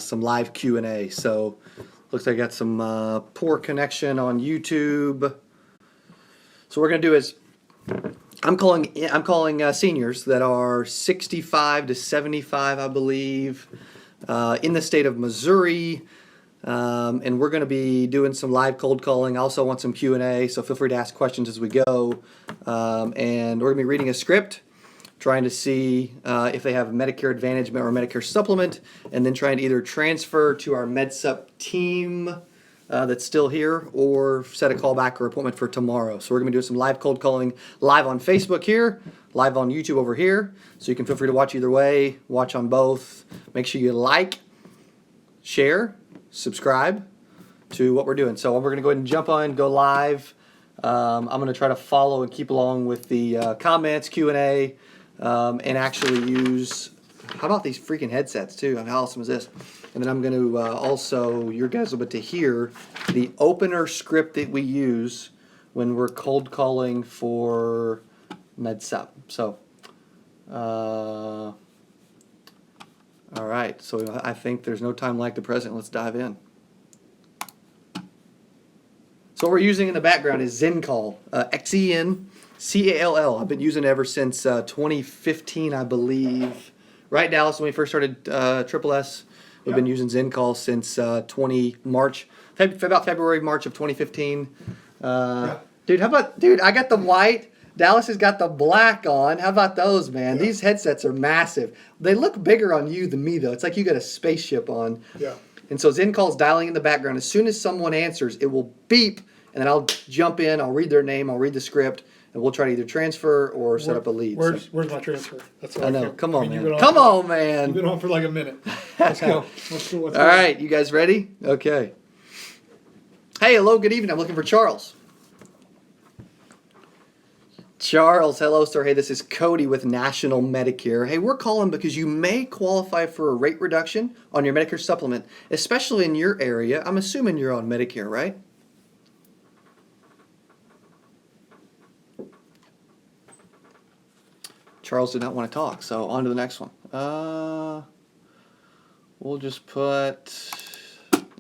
some live Q&A. So looks like I got some poor connection on YouTube. So what we're gonna do is I'm calling seniors that are 65 to 75, I believe, in the state of Missouri. And we're going to be doing some live cold calling. I also want some Q&A, so feel free to ask questions as we go. And we're going to be reading a script, trying to see if they have a Medicare Advantage or a Medicare Supplement, and then trying to either transfer to our MedSup team that's still here, or set a callback or appointment for tomorrow. So we're going to be doing some live cold calling live on Facebook here, live on YouTube over here. So you can feel free to watch either way, watch on both. Make sure you like, share, subscribe to what we're doing. So we're going to go ahead and jump on, go live. I'm going to try to follow and keep along with the comments, Q&A, and actually use, how about these freaking headsets too? I mean, how awesome is this? And then I'm going to also, you guys will be able to hear the opener script that we use when we're cold calling for MedSup. So, all right. So I think there's no time like the present. Let's dive in. So what we're using in the background is XenCall, XenCall. I've been using it ever since 2015, I believe. Right, Dallas, when we first started Triple S, we've been using XenCall since about February, March of 2015. Dude, how about, I got the white. Dallas has got the black on. How about those, man? Yeah. These headsets are massive. They look bigger on you than me, though. It's like you got a spaceship on. Yeah. And so XenCall's dialing in the background. As soon as someone answers, it will beep, and then I'll jump in, I'll read their name, I'll read the script, and we'll try to either transfer or set up a lead. Where's my transfer? That's all I know. Come on, man. Come on, man. You've been on for like a minute. Let's go. All right, you guys ready? Okay. Hey, hello, good evening. I'm looking for Charles. Charles, hello, sir. Hey, this is Cody with National Medicare. Hey, we're calling because you may qualify for a rate reduction on your Medicare supplement, especially in your area. I'm assuming you're on Medicare, right? Charles did not want to talk, so on to the next one. We'll just put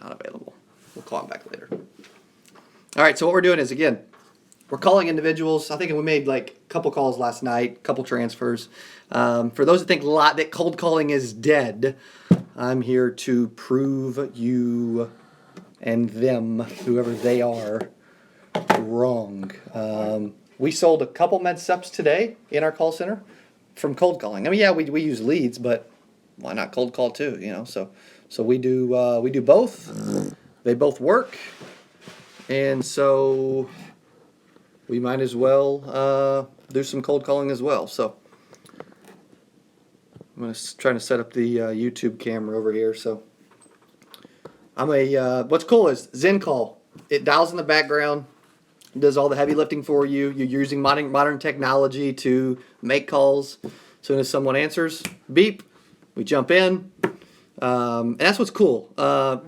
not available. We'll call him back later. All right, so what we're doing is, again, we're calling individuals. I think we made like a couple calls last night, a couple transfers. For those that think that cold calling is dead, I'm here to prove you and them, whoever they are, wrong. We sold a couple MedSups today in our call center from cold calling. I mean, yeah, we use leads, but why not cold call too? You know, so we do both. They both work, and so we might as well do some cold calling as well. So I'm trying to set up the YouTube camera over here. So what's cool is XenCall. It dials in the background, does all the heavy lifting for you. You're using modern technology to make calls. As soon as someone answers, beep, we jump in. And that's what's cool.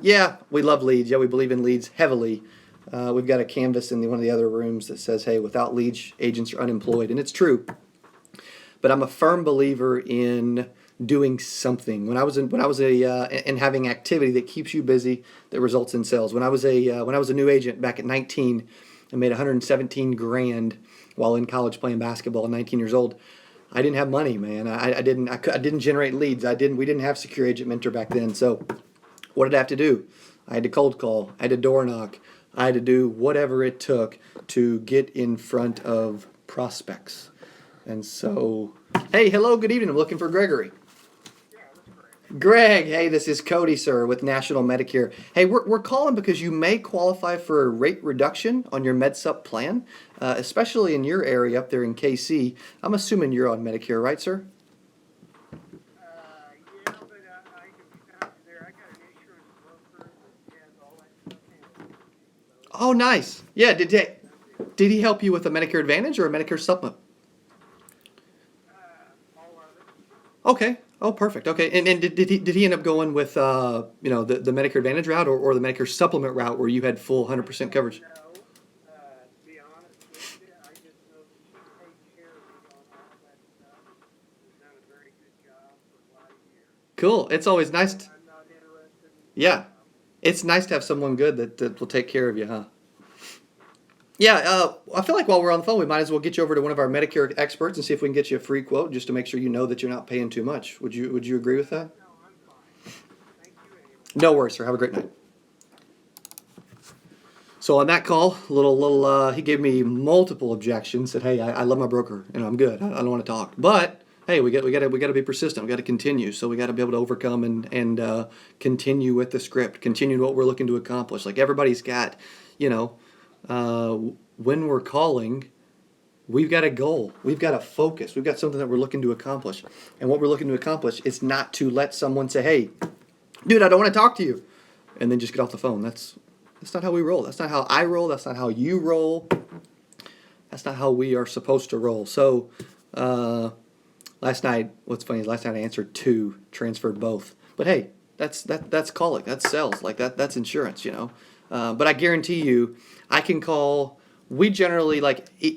Yeah, we love leads. Yeah, we believe in leads heavily. We've got a canvas in one of the other rooms that says, hey, without leads, agents are unemployed. And it's true. But I'm a firm believer in doing something. When I was and having activity that keeps you busy, that results in sales. When I was a new agent back at 19, I made $117,000 while in college playing basketball at 19 years old. I didn't have money, man. I didn't generate leads. We didn't have Secure Agent Mentor back then. So what did I have to do? I had to cold call. I had to door knock. I had to do whatever it took to get in front of prospects. And so, hey, hello, good evening. I'm looking for Gregory. Greg, hey, this is Cody, sir, with National Medicare. Hey, we're calling because you may qualify for a rate reduction on your MedSup plan, especially in your area up there in KC. I'm assuming you're on Medicare, right, sir? Yeah, but I can stop you there. I got an insurance broker that has all that stuff handled. Oh, nice. Yeah, did he help you with a Medicare Advantage or a Medicare Supplement? All of it. Okay. Oh, perfect. Okay, and did he end up going with the Medicare Advantage route or the Medicare Supplement route where you had full 100% coverage? No, to be honest with you, I just know that she takes care of me on all that stuff. She's done a very good job for a lot of years. Cool. It's always nice. I'm not interested Yeah. It's nice to have someone good that will take care of you, huh? Yeah, I feel like while we're on the phone, we might as well get you over to one of our Medicare experts and see if we can get you a free quote just to make sure you know that you're not paying too much. Would you agree with that? No, I'm fine. Thank you anyway. No worries, sir. Have a great night. So on that call, he gave me multiple objections. Said, "Hey, I love my broker, and I'm good. I don't want to talk." But hey, we got to be persistent. We got to continue. So we got to be able to overcome and continue with the script, continue what we're looking to accomplish. Like everybody's got, you know, when we're calling, we've got a goal. We've got a focus. We've got something that we're looking to accomplish. And what we're looking to accomplish is not to let someone say, "Hey, dude, I don't want to talk to you," and then just get off the phone. That's not how we roll. That's not how I roll. That's not how you roll. That's not how we are supposed to roll. So, last night, what's funny is last night I answered two, transferred both. But hey, that's calling. That's sales. Like that's insurance, you know. But I guarantee you, I can call. We generally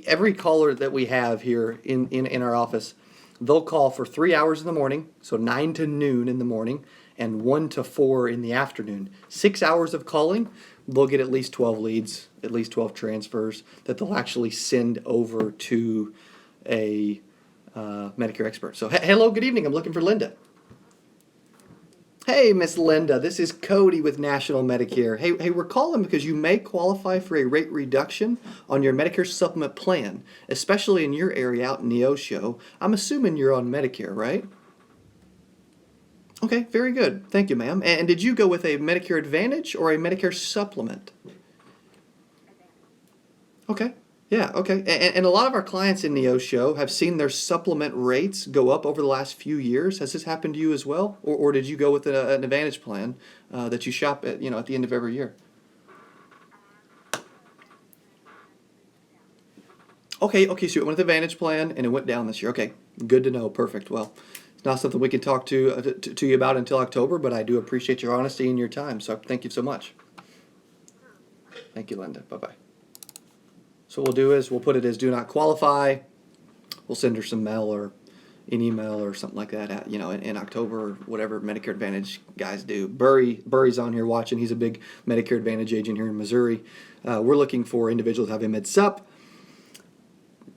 every caller that we have here in our office, they'll call for 3 hours in the morning, so 9 to noon in the morning, and 1 to 4 in the afternoon. 6 hours of calling, they'll get at least 12 leads, at least 12 transfers that they'll actually send over to a Medicare expert. So, hello, good evening. I'm looking for Linda. Hey, Miss Linda, this is Cody with National Medicare. Hey, we're calling because you may qualify for a rate reduction on your Medicare supplement plan, especially in your area out in Neosho. I'm assuming you're on Medicare, right? Okay, very good. Thank you, ma'am. And did you go with a Medicare Advantage or a Medicare supplement? Okay. Yeah, okay. And a lot of our clients in Neosho have seen their supplement rates go up over the last few years. Has this happened to you as well? Or did you go with an Advantage plan that you shop at the end of every year? Okay, so it went with Advantage plan and it went down this year. Okay, good to know. Perfect. Well, it's not something we can talk to you about until October, but I do appreciate your honesty and your time. So thank you so much. Thank you, Linda. Bye-bye. So what we'll do is we'll put it as do not qualify. We'll send her some mail or an email or something like that, in October or whatever Medicare Advantage guys do. Burry's on here watching. He's a big Medicare Advantage agent here in Missouri. We're looking for individuals that have a med sup,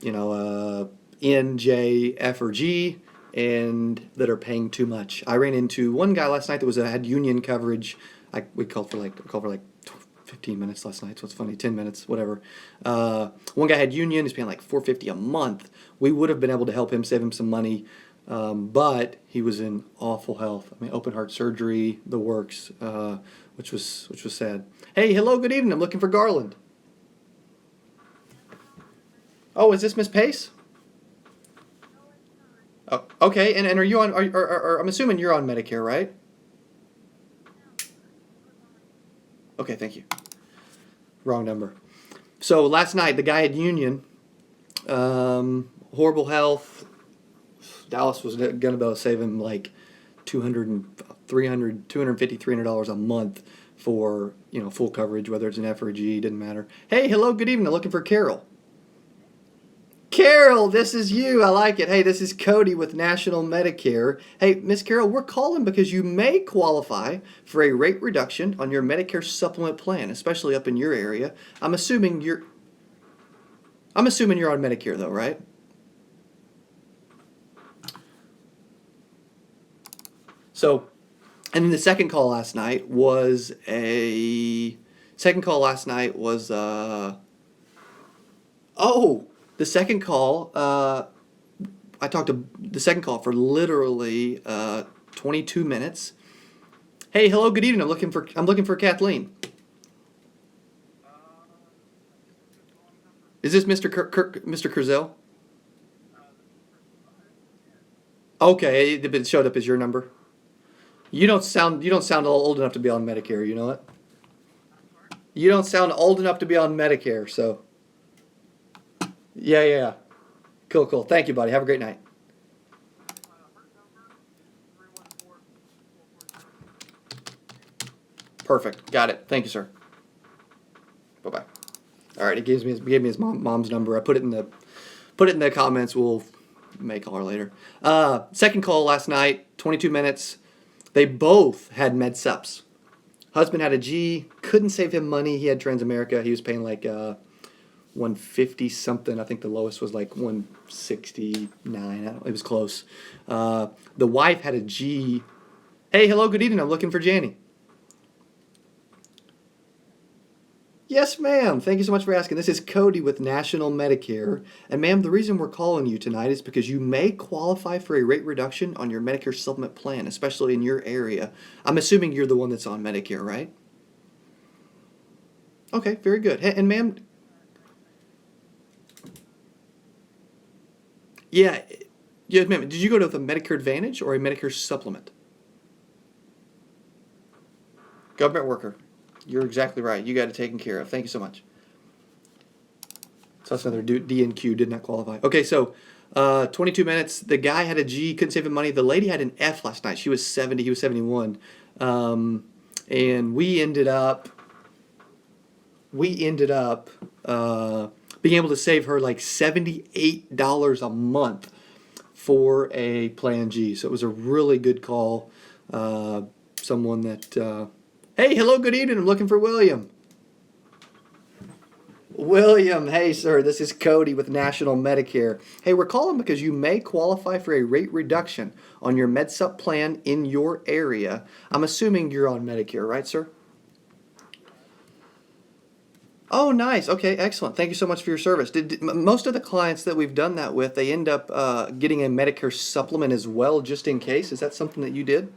N, J, F, or G, and that are paying too much. I ran into one guy last night that had union coverage. We called for like 15 minutes last night, so it's funny, 10 minutes, whatever. One guy had union, he's paying like $450 a month. We would have been able to help him, save him some money, but he was in awful health. I mean, open heart surgery, the works, which was sad. Hey, hello, good evening. I'm looking for Garland. Oh, is this Miss Pace? Oh, okay, and are you on? I'm assuming you're on Medicare, right? Okay, thank you. Wrong number. So last night, the guy had union, horrible health. Dallas was going to be able to save him like $250, $300 a month for, full coverage, whether it's an F or a G, didn't matter. Hey, hello, good evening. I'm looking for Carol. Carol, this is you. I like it. Hey, this is Cody with National Medicare. Hey, Miss Carol, we're calling because you may qualify for a rate reduction on your Medicare supplement plan, especially up in your area. I'm assuming you're on Medicare though, right? So, and then the second call last night was the second call, I talked to the second call for literally 22 minutes. Hey, hello, good evening. I'm looking for Kathleen. Is this Mr. Mr. Curzel? Okay, it showed up as your number. You don't sound old enough to be on Medicare. You know what? You don't sound old enough to be on Medicare, so. Yeah. Cool. Thank you, buddy. Have a great night. Perfect. Got it. Thank you, sir. Bye-bye. All right. He gave me his mom's number. I put it in the comments. We'll may call her later. Second call last night. 22 minutes. They both had med sups. Husband had a G, couldn't save him money. He had Transamerica. He was paying like 150 something. I think the lowest was like 169. It was close. The wife had a G. Hey, hello, good evening. I'm looking for Janie. Yes, ma'am. Thank you so much for asking. This is Cody with National Medicare. And ma'am, the reason we're calling you tonight is because you may qualify for a rate reduction on your Medicare supplement plan, especially in your area. I'm assuming you're the one that's on Medicare, right? Okay, very good. And ma'am, yeah, yes, ma'am. Did you go to the Medicare Advantage or a Medicare supplement? Government worker. You're exactly right. You got it taken care of. Thank you so much. So that's another D and Q did not qualify. Okay, so 22 minutes. The guy had a G, couldn't save him money. The lady had an F last night. She was 70. He was 71. And we ended up being able to save her like $78 a month for a Plan G. So it was a really good call. Someone that, hey, hello, good evening. I'm looking for William. William, hey, sir, this is Cody with National Medicare. Hey, we're calling because you may qualify for a rate reduction on your MedSup plan in your area. I'm assuming you're on Medicare, right, sir? Oh, nice. Okay, excellent. Thank you so much for your service. Most of the clients that we've done that with, they end up getting a Medicare supplement as well, just in case. Is that something that you did?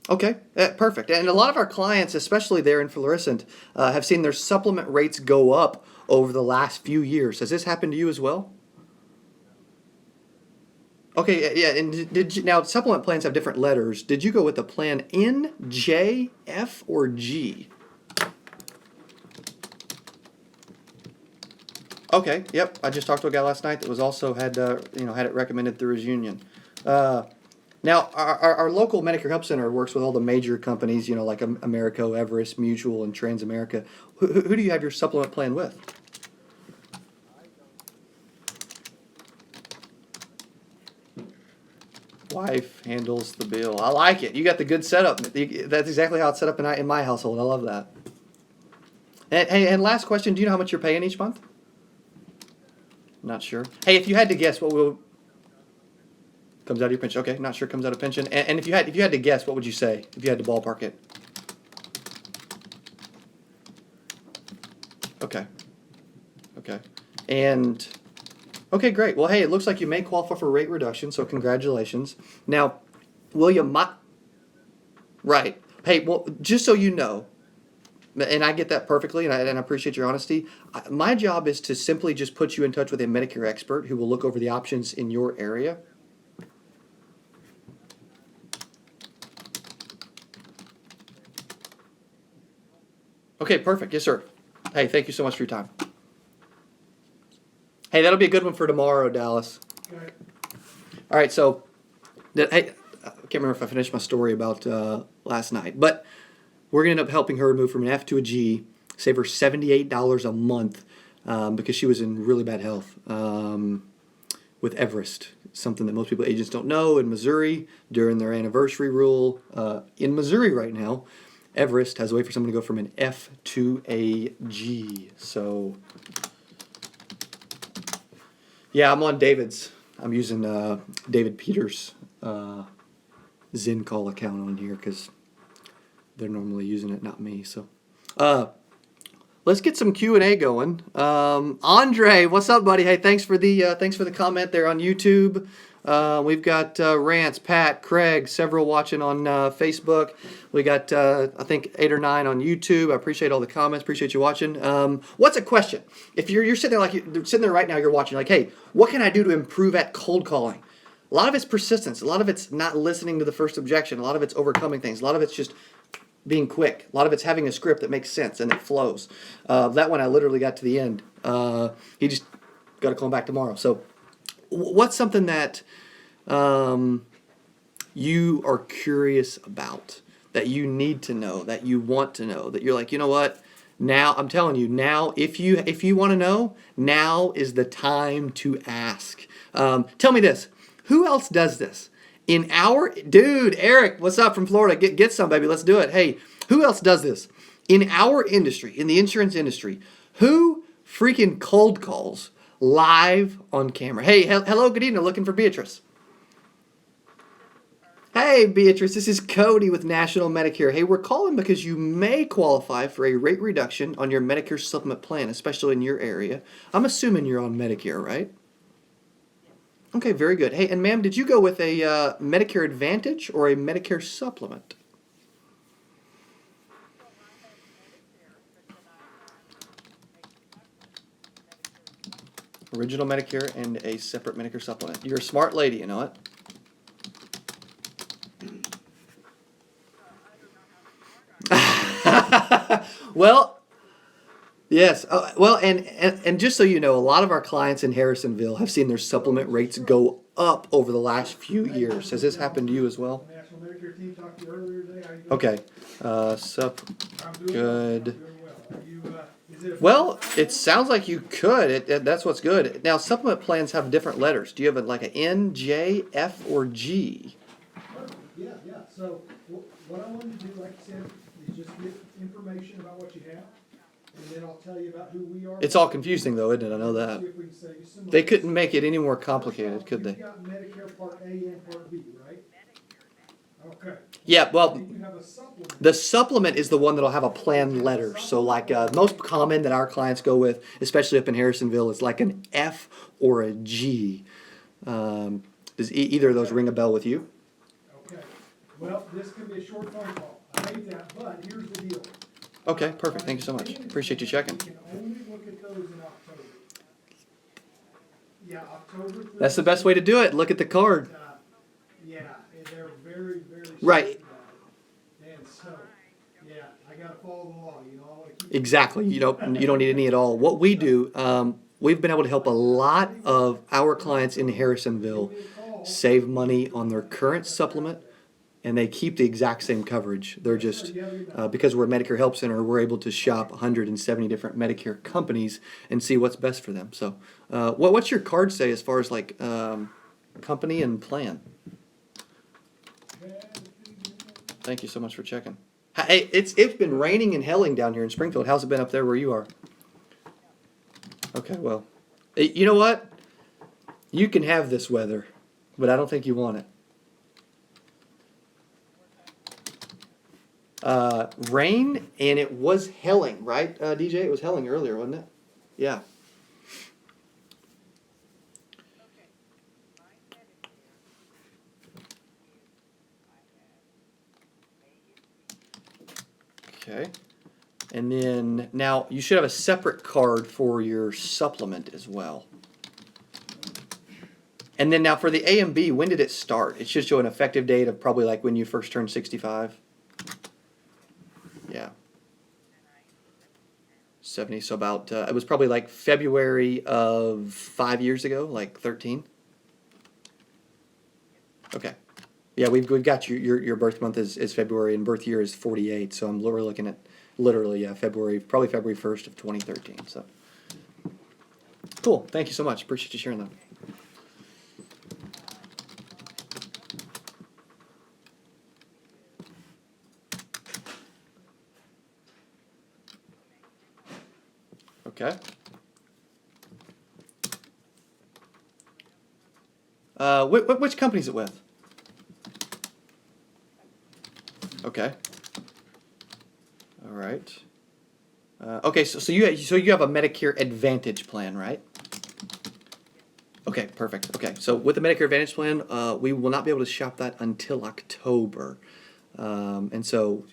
Okay, perfect. And a lot of our clients, especially there in Florissant, have seen their supplement rates go up over the last few years. Has this happened to you as well? Okay, yeah. And did you, now supplement plans have different letters. Did you go with the plan N, J, F, or G? Okay, yep. I just talked to a guy last night that was also had had it recommended through his union. Now, our local Medicare Help Center works with all the major companies, like Americo, Everest, Mutual, and Transamerica. Who do you have your supplement plan with? Wife handles the bill. I like it. You got the good setup. That's exactly how it's set up in my household. I love that. And last question, do you know how much you're paying each month? Not sure. Hey, if you had to guess, what will... Comes out of your pension. Okay, not sure comes out of pension. And if you had to guess, what would you say if you had to ballpark it? Okay. Okay. And okay, great. Well, hey, it looks like you may qualify for rate reduction, so congratulations. Now, William, right. Hey, well, just so you know, and I get that perfectly, and I appreciate your honesty. My job is to simply just put you in touch with a Medicare expert who will look over the options in your area. Okay, perfect. Yes, sir. Hey, thank you so much for your time. Hey, that'll be a good one for tomorrow, Dallas. All right, so hey, I can't remember if I finished my story about last night, but we're going to end up helping her move from an F to a G, save her $78 a month because she was in really bad health with Everest, something that most agents don't know. In Missouri, during their anniversary rule, in Missouri right now, Everest has a way for someone to go from an F to a G. So, yeah, I'm on David's. I'm using David Peters' Zen call account on here because they're normally using it, not me. So, let's get some Q&A going. Andre, what's up, buddy? Hey, thanks for the comment there on YouTube. We've got Rance, Pat, Craig, several watching on Facebook. We got I think 8 or 9 on YouTube. I appreciate all the comments. Appreciate you watching. What's a question? If you're sitting there you're sitting there right now, you're watching like, hey, what can I do to improve at cold calling? A lot of it's persistence. A lot of it's not listening to the first objection. A lot of it's overcoming things. A lot of it's just being quick. A lot of it's having a script that makes sense and it flows. That one I literally got to the end. He just got to call him back tomorrow. So what's something that you are curious about, that you need to know, that you want to know, that you're like, you know what? Now, I'm telling you, now, if you want to know, now is the time to ask. Tell me this. Who else does this? Dude, Eric, what's up from Florida? Get some, baby. Let's do it. Hey, who else does this? In our industry, in the insurance industry, who freaking cold calls live on camera? Hey, hello, good evening. Looking for Beatrice. Hey, Beatrice, this is Cody with National Medicare. Hey, we're calling because you may qualify for a rate reduction on your Medicare supplement plan, especially in your area. I'm assuming you're on Medicare, right? Okay, very good. Hey, and ma'am, did you go with a Medicare Advantage or a Medicare supplement? Original Medicare and a separate Medicare supplement. You're a smart lady, you know it? Well, yes. Well, and just so you know, a lot of our clients in Harrisonville have seen their supplement rates go up over the last few years. Has this happened to you as well? National Medicare team talked to you earlier today. How you doing? Okay. I'm doing Good. Well. I'm doing well. Are you, is it a Well, it sounds like you could. That's what's good. Now, supplement plans have different letters. Do you have like an N, J, F, or G? Yeah. So what I wanted to do, like you said, is just get information about what you have, and then I'll tell you about who we are. It's all confusing, though, isn't it? I know See that. if we can save you some money. They couldn't make it any more complicated, could they? You've got Medicare Part A and Part B, right? Okay. Yeah, well, Then you have a supplement. the supplement is the one that'll have a plan letter. So, like, most common that our clients go with, especially up in Harrisonville, is like an F or a G. Does either of those ring a bell with you? Okay. Well, this can be a short phone call. I hate that, but here's the deal. Okay, perfect. Thank you so much. Appreciate you checking. We can only look at those in October. Yeah, October. That's the best way to do it. Look at the card. Yeah, and they're very, very. strict Right. about it. And so, yeah, I gotta follow the law, you know, I wanna keep. Exactly. You don't need any at all. What we do, we've been able to help a lot of our clients in Harrisonville save money on their current supplement, and they keep the exact same coverage. They're just because we're a Medicare Help Center, we're able to shop 170 different Medicare companies and see what's best for them. So, what's your card say as far as like company and plan? Thank you so much for checking. Hey, it's been raining and helling down here in Springfield. How's it been up there where you are? Okay, well, you know what? You can have this weather, but I don't think you want it. Rain, and it was helling, right, DJ? It was helling earlier, wasn't it? Yeah. Okay. And then now you should have a separate card for your supplement as well. And then now for the A and B, when did it start? It should show an effective date of probably like when you first turned 65. Yeah. 70, so about, it was probably like February of 5 years ago, like 13. Okay. Yeah, we've got your birth month is February and birth year is 48, so we're looking at literally, yeah, probably February 1st of 2013, so. Cool, thank you so much, appreciate you sharing that. Okay. Which company is it with? Okay. All right. Okay, so you have a Medicare Advantage plan, right? Okay, perfect. Okay, so with the Medicare Advantage plan, we will not be able to shop that until October, and so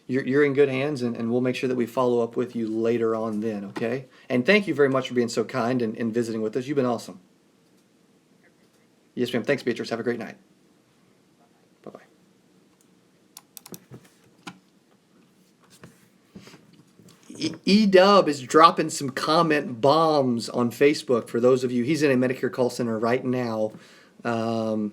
you're in good hands, and we'll make sure that we follow up with you later on then. Okay, and thank you very much for being so kind and visiting with us. You've been awesome. Yes, ma'am. Thanks, Beatrice. Have a great night. Bye-bye. E-Dub is dropping some comment bombs on Facebook for those of you. He's in a Medicare call center right now. And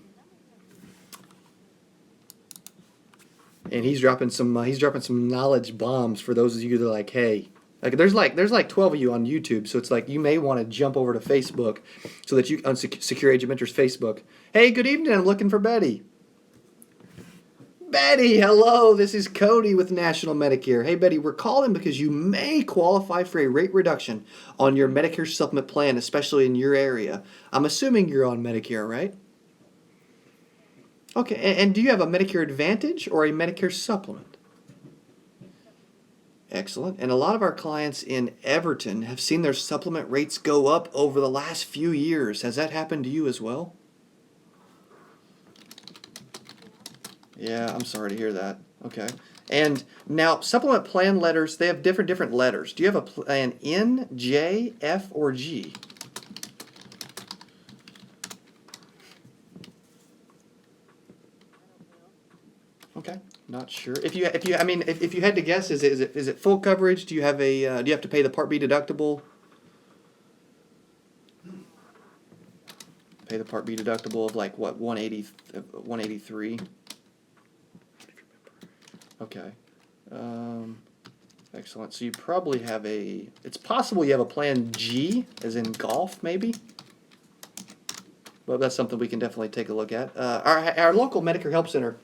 he's dropping some knowledge bombs for those of you that are like, hey, like there's like 12 of you on YouTube, so it's like you may want to jump over to Facebook so that you on Secure Age of Mentors Facebook. Hey, good evening. I'm looking for Betty. Betty, hello. This is Cody with National Medicare. Hey, Betty, we're calling because you may qualify for a rate reduction on your Medicare supplement plan, especially in your area. I'm assuming you're on Medicare, right? Okay, and do you have a Medicare Advantage or a Medicare supplement? Excellent. And a lot of our clients in Everton have seen their supplement rates go up over the last few years. Has that happened to you as well? Yeah, I'm sorry to hear that. Okay. And now supplement plan letters, they have different letters. Do you have a plan N, J, F, or G? Okay. Not sure. If you if you had to guess, is it full coverage? Do you have do you have to pay the Part B deductible? Pay the Part B deductible of like what, 183? Okay. Excellent. So you probably have it's possible you have a plan G, as in golf, maybe? Well, that's something we can definitely take a look at. Our local Medicare Help Center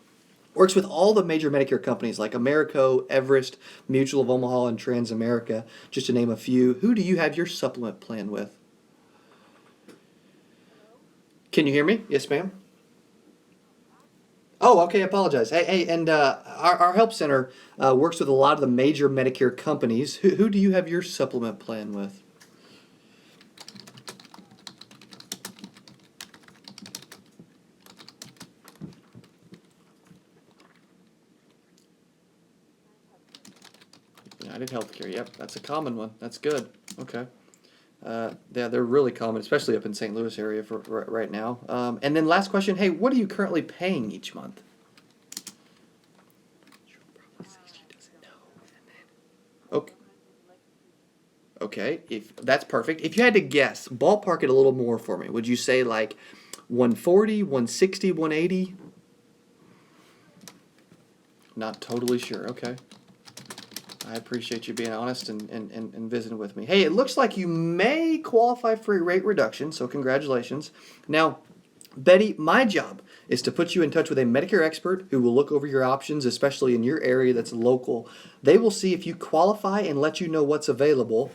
works with all the major Medicare companies like Americo, Everest, Mutual of Omaha, and Transamerica, just to name a few. Who do you have your supplement plan with? Can you hear me? Yes, ma'am. Oh, okay. I apologize. Hey, and our help center works with a lot of the major Medicare companies. Who do you have your supplement plan with? United Healthcare. Yep, that's a common one. That's good. Okay. Yeah, they're really common, especially up in St. Louis area for right now. And then last question. Hey, what are you currently paying each month? Okay. Okay, if that's perfect. If you had to guess, ballpark it a little more for me. Would you say like 140, 160, 180? Not totally sure. Okay. I appreciate you being honest and visiting with me. Hey, it looks like you may qualify for a rate reduction, so congratulations. Now, Betty, my job is to put you in touch with a Medicare expert who will look over your options, especially in your area that's local. They will see if you qualify and let you know what's available.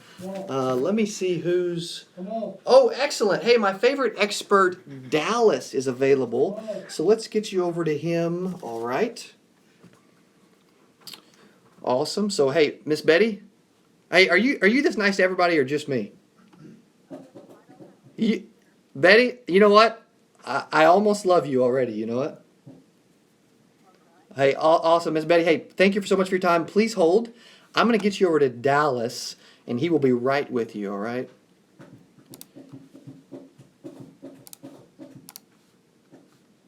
Let me see who's... Come on. Oh, excellent. Hey, my favorite expert, Dallas, is available. So let's get you over to him. All right. Awesome. So, hey, Miss Betty, hey, are you this nice to everybody or just me? Betty, you know what? I almost love you already. You know what? Hey, awesome, Miss Betty. Hey, thank you so much for your time. Please hold. I'm gonna get you over to Dallas, and he will be right with you. All right.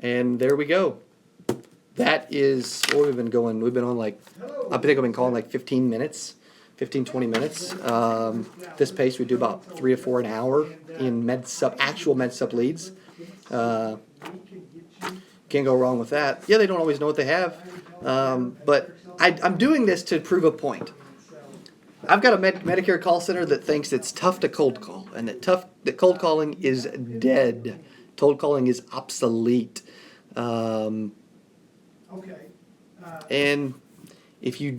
And there we go. That is what we've been going. We've been on like, I think I've been calling like 15 minutes, 15, 20 minutes. This pace, we do about 3 or 4 an hour in actual med sup leads. Can't go wrong with that. Yeah, they don't always know what they have. But I'm doing this to prove a point. I've got a Medicare call center that thinks it's tough to cold call, and that cold calling is dead. Cold calling is obsolete. Okay. And if you're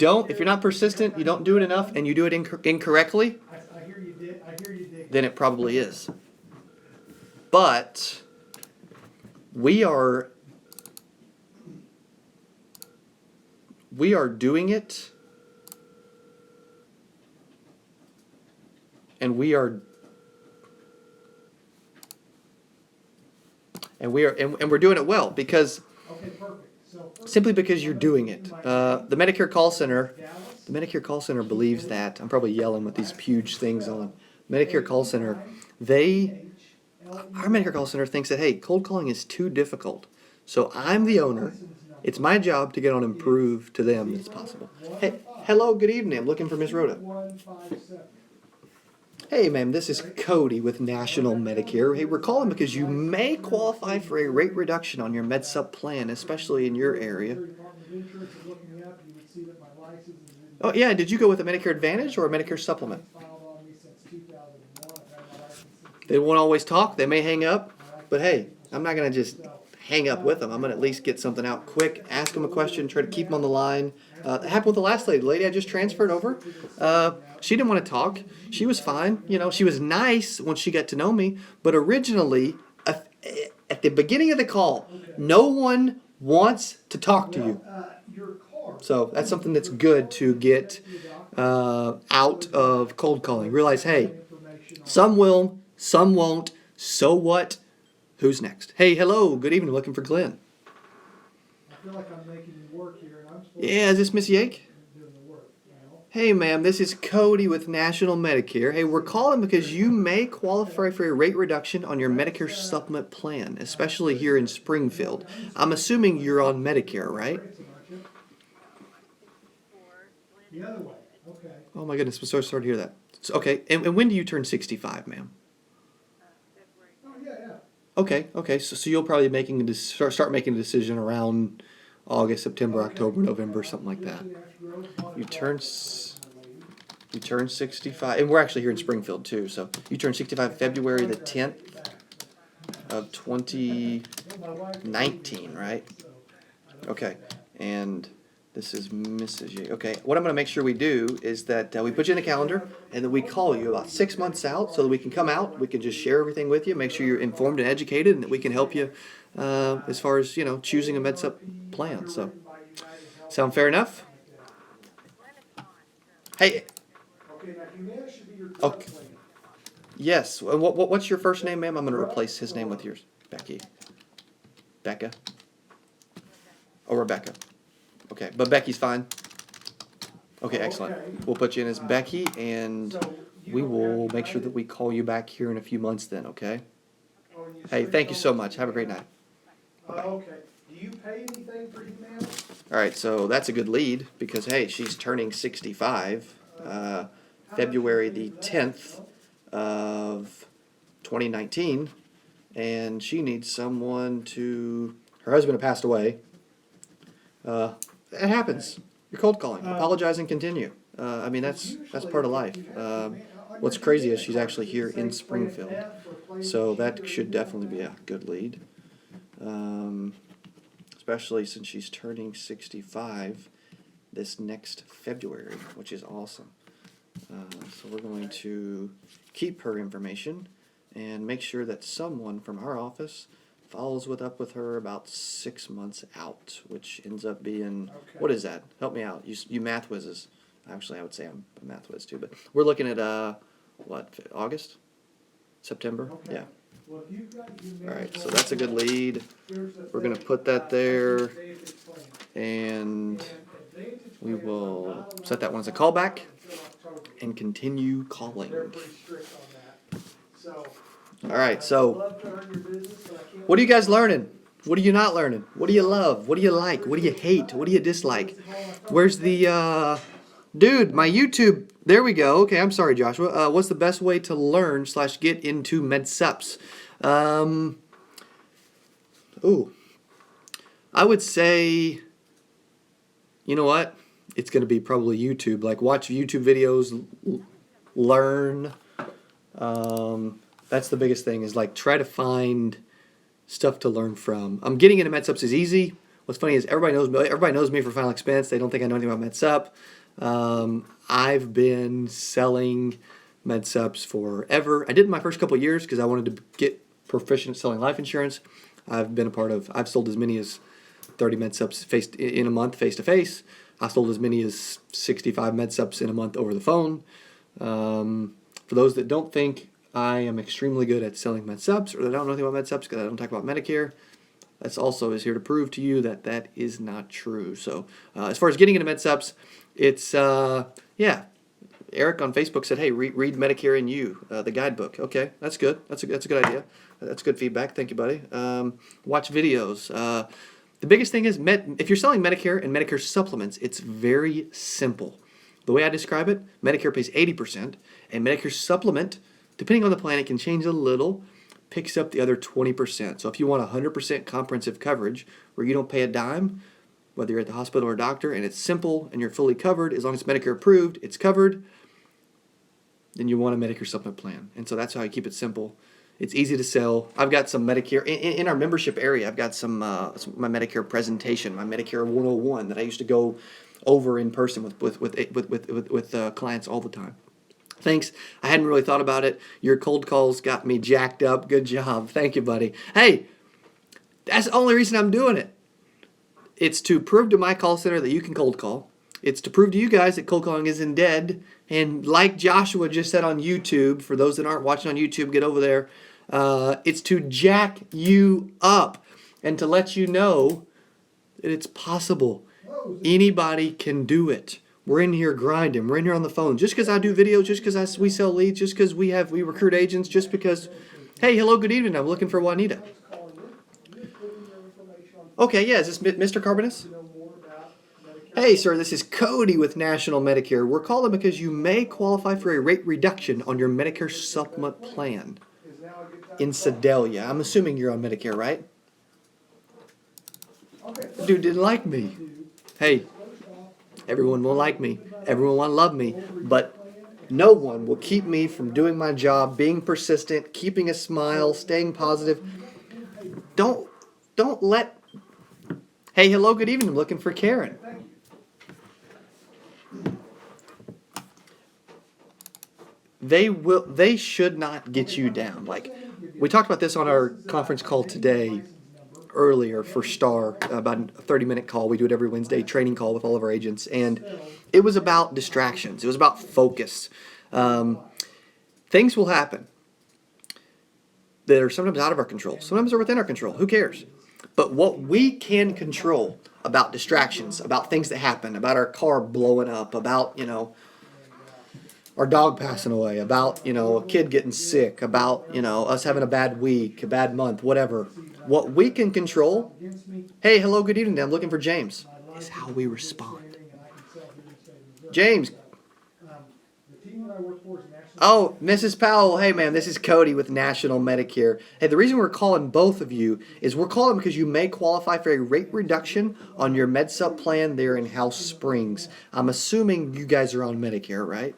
not persistent, you don't do it enough, and you do it incorrectly, I hear you dig. then it probably is. But we are doing it, and we're doing it well because. Okay, perfect. So Simply because you're doing it. The Medicare call center believes that. I'm probably yelling with these huge things on. Medicare call center, our Medicare call center thinks that, hey, cold calling is too difficult. So I'm the owner. It's my job to get on and prove to them that it's possible. Hey, hello, good evening. I'm looking for Miss Rhoda. 157. Hey, ma'am, this is Cody with National Medicare. Hey, we're calling because you may qualify for a rate reduction on your MedSup plan, especially in your area. Oh, yeah, did you go with a Medicare Advantage or a Medicare Supplement? They won't always talk. They may hang up. But hey, I'm not going to just hang up with them. I'm going to at least get something out quick, ask them a question, try to keep them on the line. It happened with the last lady. The lady I just transferred over. She didn't want to talk. She was fine. You know, she was nice once she got to know me. But originally, at the beginning of the call, no one wants to talk to you. Your car. So that's something that's good to get out of cold calling. Realize, hey, some will, some won't. So what? Who's next? Hey, hello. Good evening. Looking for Glenn. I feel like I'm making you work here, and I'm supposed Yeah, is this Miss Yake? to do the work, you know? Hey, ma'am. This is Cody with National Medicare. Hey, we're calling because you may qualify for a rate reduction on your Medicare supplement plan, especially here in Springfield. I'm assuming you're on Medicare, right? The other way, okay. Oh my goodness, I'm so sorry to hear that. Okay, and when do you turn 65, ma'am? Oh, yeah. Okay. So you'll probably start making a decision around August, September, October, November, something like that. You turn 65, and we're actually here in Springfield too. So you turn 65 February the 10th of 2019, right? Okay, and this is Mrs. Ye. Okay, what I'm going to make sure we do is that we put you in the calendar and then we call you about 6 months out so that we can come out, we can just share everything with you, make sure you're informed and educated, and that we can help you as far as, choosing a MedSup plan. So, sound fair enough? Hey, Okay, now Humana should be your Okay. plan. yes, what's your first name, ma'am? I'm going to replace his name with yours. Becky. Becca? Oh, Rebecca. Okay, but Becky's fine. Okay, excellent. We'll put you in as Becky, and we will make sure that we call you back here in a few months then, okay? Hey, thank you so much. Have a great night. Okay, do you pay anything for Humana? All right, so that's a good lead because, hey, she's turning 65 February the 10th of 2019, and she needs someone to... Her husband had passed away. It happens. You're cold calling. Apologize and continue. I mean, that's part of life. What's crazy is she's actually here in Springfield, so that should definitely be a good lead. Especially since she's turning 65 this next February, which is awesome. So we're going to keep her information and make sure that someone from our office follows up with her about 6 months out, which ends up being, what is that? Help me out. You math whizzes. Actually, I would say I'm a math whiz too, but we're looking at, August? September? Okay. Yeah. Well, if you've got Humana. All right, so that's a good lead. We're going to put that there, and we will set that one as a callback and continue calling. They're pretty strict on that. So. All right, so Love to earn your business, but I can't. what are you guys learning? What are you not learning? What do you love? What do you like? What do you hate? What do you dislike? Where's the, dude, my YouTube, there we go. Okay, I'm sorry, Joshua. What's the best way to learn / get into MedSups? I would say, you know what? It's going to be probably YouTube. Like, watch YouTube videos, learn. That's the biggest thing, is like try to find stuff to learn from. Getting into MedSups is easy. What's funny is everybody knows me for Final Expense. They don't think I know anything about MedSup. I've been selling MedSups forever. I did in my first couple of years because I wanted to get proficient at selling life insurance. I've sold as many as 30 MedSups in a month face to face. I sold as many as 65 MedSups in a month over the phone. For those that don't think I am extremely good at selling MedSups, or that don't know anything about MedSups because I don't talk about Medicare, that's also is here to prove to you that that is not true. So as far as getting into MedSups, it's, Eric on Facebook said, hey, read Medicare and You, the guidebook. Okay, that's good. That's a good idea. That's good feedback. Thank you, buddy. Watch videos. The biggest thing is, if you're selling Medicare and Medicare supplements, it's very simple. The way I describe it, Medicare pays 80%, and Medicare supplement, depending on the plan, it can change a little, picks up the other 20%. So if you want 100% comprehensive coverage where you don't pay a dime, whether you're at the hospital or a doctor, and it's simple and you're fully covered, as long as it's Medicare approved, it's covered, then you want a Medicare supplement plan. And so that's how I keep it simple. It's easy to sell. I've got some Medicare in our membership area. I've got my Medicare presentation, my Medicare 101 that I used to go over in person with clients all the time. Thanks. I hadn't really thought about it. Your cold calls got me jacked up. Good job. Thank you, buddy. Hey, that's the only reason I'm doing it. It's to prove to my call center that you can cold call. It's to prove to you guys that cold calling isn't dead. And like Joshua just said on YouTube, for those that aren't watching on YouTube, get over there. It's to jack you up and to let you know that it's possible. Anybody can do it. We're in here grinding. We're in here on the phone. Just because I do videos, just because we sell leads, just because we recruit agents, just because, hey, hello, good evening. I'm looking for Juanita. Okay, yeah, is this Mr. Carbonis? Hey, sir, this is Cody with National Medicare. We're calling because you may qualify for a rate reduction on your Medicare supplement plan in Sedalia. I'm assuming you're on Medicare, right? Dude didn't like me. Hey, everyone will like me. Everyone will love me. But no one will keep me from doing my job, being persistent, keeping a smile, staying positive. Don't let... Hey, hello, good evening. I'm looking for Karen. They should not get you down. Like, we talked about this on our conference call today, earlier for STAR, about a 30-minute call. We do it every Wednesday, training call with all of our agents. And it was about distractions. It was about focus. Things will happen that are sometimes out of our control. Sometimes they're within our control. Who cares? But what we can control about distractions, about things that happen, about our car blowing up, about, our dog passing away, about, a kid getting sick, about, us having a bad week, a bad month, whatever. What we can control, hey, hello, good evening, I'm looking for James, is how we respond. James. Oh, Mrs. Powell, hey, ma'am, this is Cody with National Medicare. Hey, the reason we're calling both of you is we're calling because you may qualify for a rate reduction on your MedSup plan there in House Springs. I'm assuming you guys are on Medicare, right?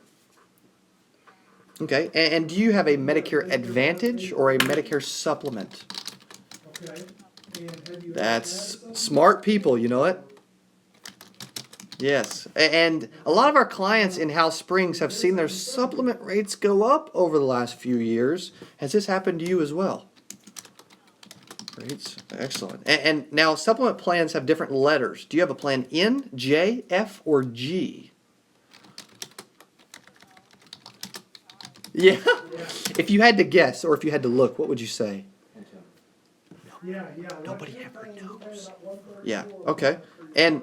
Okay, and do you have a Medicare Advantage or a Medicare Supplement? That's smart people, you know it? Yes, and a lot of our clients in House Springs have seen their supplement rates go up over the last few years. Has this happened to you as well? Rates, excellent. And now supplement plans have different letters. Do you have a plan N, J, F, or G? Yeah. If you had to guess, or if you had to look, what would you say? Nobody ever knows. Yeah. Okay. And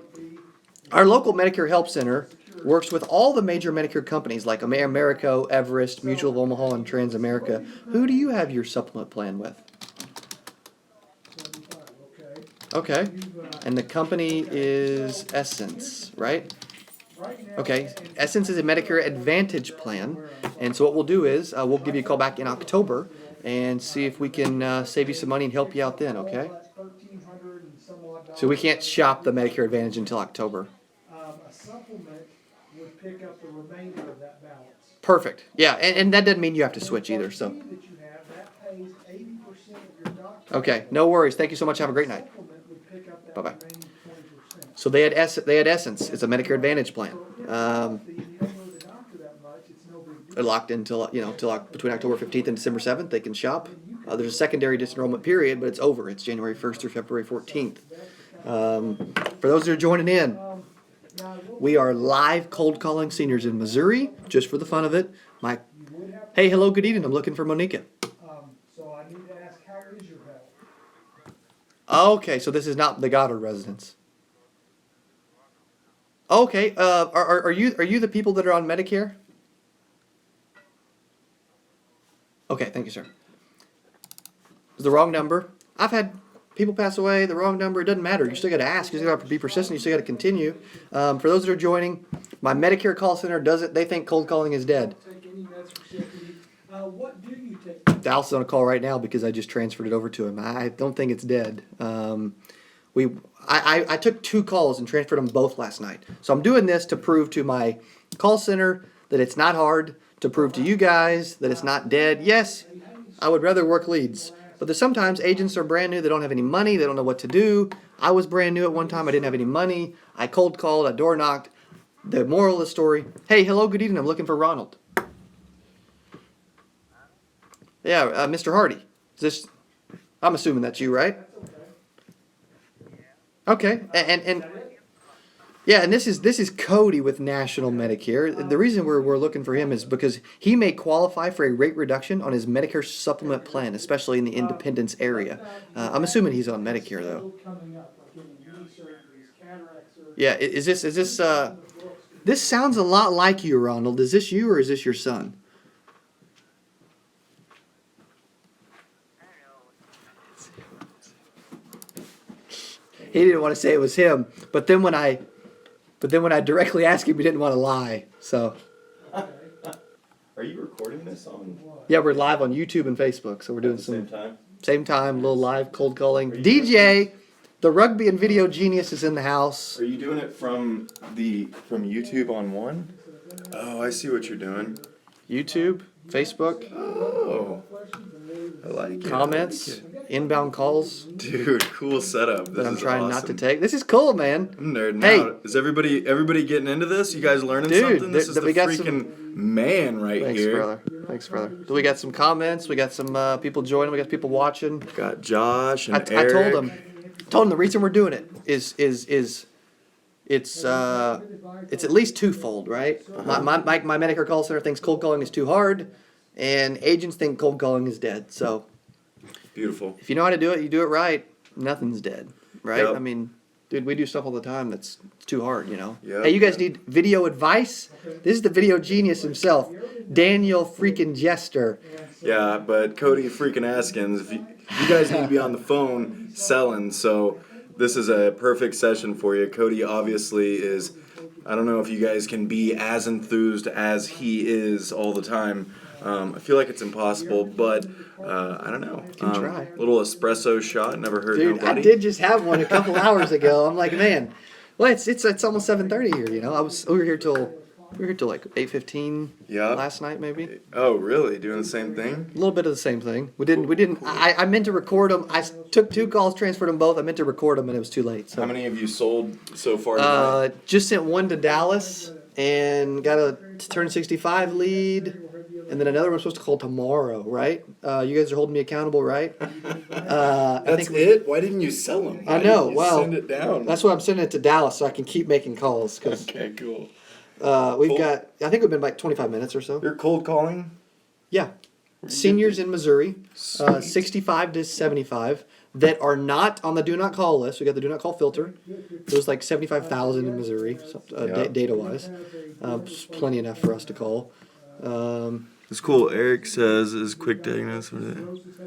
our local Medicare Help Center works with all the major Medicare companies like Americo, Everest, Mutual of Omaha, and Transamerica. Who do you have your supplement plan with? Okay. And the company is Essence, right? Okay. Essence is a Medicare Advantage plan. And so what we'll do is we'll give you a call back in October and see if we can save you some money and help you out then, okay? So we can't shop the Medicare Advantage until October. A supplement would pick up the remainder of that balance. Perfect. Yeah, and that doesn't mean you have to switch either. So. That you have, that pays 80% of your doctor. Okay, no worries. Thank you so much. Have a great night. Bye bye. So they had Essence. It's a Medicare Advantage plan. They're locked in till between October 15th and December 7th. They can shop. There's a secondary disenrollment period, but it's over. It's January 1st through February 14th. For those that are joining in, we are live cold calling seniors in Missouri, just for the fun of it. Hey, hello, good evening. I'm looking for Monica. So I need to ask, how is your health? Okay, so this is not the Goddard residence. Okay, are you the people that are on Medicare? Okay, thank you, sir. It's the wrong number. I've had people pass away, the wrong number. It doesn't matter. You still got to ask. You still got to be persistent. You still got to continue. For those that are joining, my Medicare call center doesn't. They think cold calling is dead. What do you take? Dallas is on a call right now because I just transferred it over to him. I don't think it's dead. I took 2 calls and transferred them both last night. So I'm doing this to prove to my call center that it's not hard, to prove to you guys that it's not dead. Yes. I would rather work leads. But there's sometimes agents are brand new. They don't have any money. They don't know what to do. I was brand new at one time. I didn't have any money. I cold called. I door knocked. The moral of the story: hey, hello, good evening. I'm looking for Ronald. Yeah, Mr. Hardy. Is this? I'm assuming that's you, right? Okay, and yeah, and this is Cody with National Medicare. The reason we're looking for him is because he may qualify for a rate reduction on his Medicare supplement plan, especially in the Independence area. I'm assuming he's on Medicare though. Yeah, is this this sounds a lot like you, Ronald. Is this you or is this your son? He didn't want to say it was him, but then when I directly asked him, he didn't want to lie. So Are you recording this on yeah, we're live on YouTube and Facebook, so we're doing at the same some time? a little live cold calling. DJ, the rugby and video genius is in the house. Are you doing it from YouTube on one? Oh, I see what you're doing. YouTube, Facebook, Oh, I like it. comments, inbound calls Dude, cool setup. This that I'm is trying not to awesome. take. This is cool, man. I'm nerding Hey. out. Is everybody getting into this? You guys learning Dude, something? This is the we got freaking man right Thanks, here. brother. Thanks, brother. We got some comments. We got some people joining. We got people watching. Got Josh and I Eric. told him the reason we're doing it is it's at least twofold, right? My Medicare call center thinks cold calling is too hard, and agents think cold calling is dead. So Beautiful. if you know how to do it, you do it right. Nothing's dead, right? Yep. I mean, dude, we do stuff all the time that's too hard, you know. Yep. Hey, you guys need video advice? This is the video genius himself, Daniel freaking Jester. Yeah, but Cody freaking Askins, if you guys need to be on the phone selling, so this is a perfect session for you. Cody obviously is, I don't know if you guys can be as enthused as he is all the time. I feel like it's impossible, but I don't know. Can try. Little espresso shot, never hurt Dude, nobody. I did just have one a couple hours ago. I'm like, man, well, it's almost 7:30 here. You know, we were here till like 8:15 Yeah. last night, maybe. Oh, really? Doing the same thing? A little bit of the same thing. We didn't. I meant to record them. I took 2 calls, transferred them both. I meant to record them, and it was too late. So How many have you sold so far tonight? just sent one to Dallas and got a turn 65 lead. And then another one's supposed to call tomorrow, right? You guys are holding me accountable, right? That's it? Why didn't you sell them? I know. You Well, send it down. that's why I'm sending it to Dallas so I can keep making calls. Because Okay, cool. we've Cool. got, I think we've been like 25 minutes or so. You're cold calling? Yeah. Seniors in Missouri, Sweet. 65 to 75, that are not on the do not call list. We got the do not call filter. There's like 75,000 in Missouri, so, Yeah. data wise. Plenty enough for us to call. It's cool. Eric says is quick diagnosis.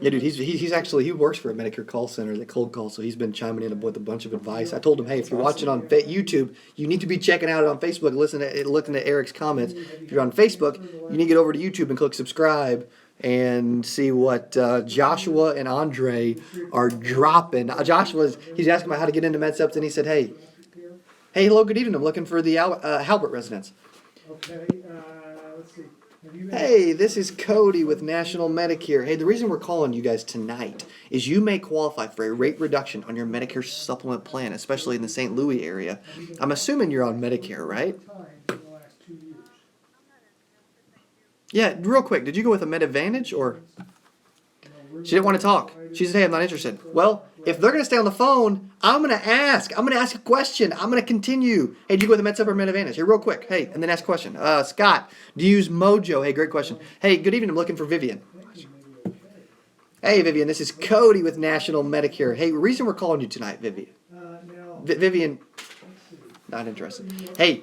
Yeah, dude, he's actually, he works for a Medicare call center that cold calls, so he's been chiming in with a bunch of advice. I told him, hey, if you're watching on YouTube, you need to be checking out it on Facebook, looking at Eric's comments. If you're on Facebook, you need to get over to YouTube and click subscribe and see what Joshua and Andre are dropping. He's asking about how to get into MedSups, and he said, hey, hello, good evening. I'm looking for the Halbert residence. Okay, let's see. Have you been- Hey, this is Cody with National Medicare. Hey, the reason we're calling you guys tonight is you may qualify for a rate reduction on your Medicare supplement plan, especially in the St. Louis area. I'm assuming you're on Medicare, right? Times in the last 2 years. Yeah, real quick, did you go with a Med Advantage or? She didn't want to talk. She said, hey, I'm not interested. Well, if they're going to stay on the phone, I'm going to ask. I'm going to ask a question. I'm going to continue. Hey, do you go with the MedSup or Med Advantage? Here, real quick. Hey, and then ask a question. Scott, do you use Mojo? Hey, great question. Hey, good evening. I'm looking for Vivian. Hey, Vivian, this is Cody with National Medicare. Hey, reason we're calling you tonight, Vivian. Now, Vivian, not interested. Hey,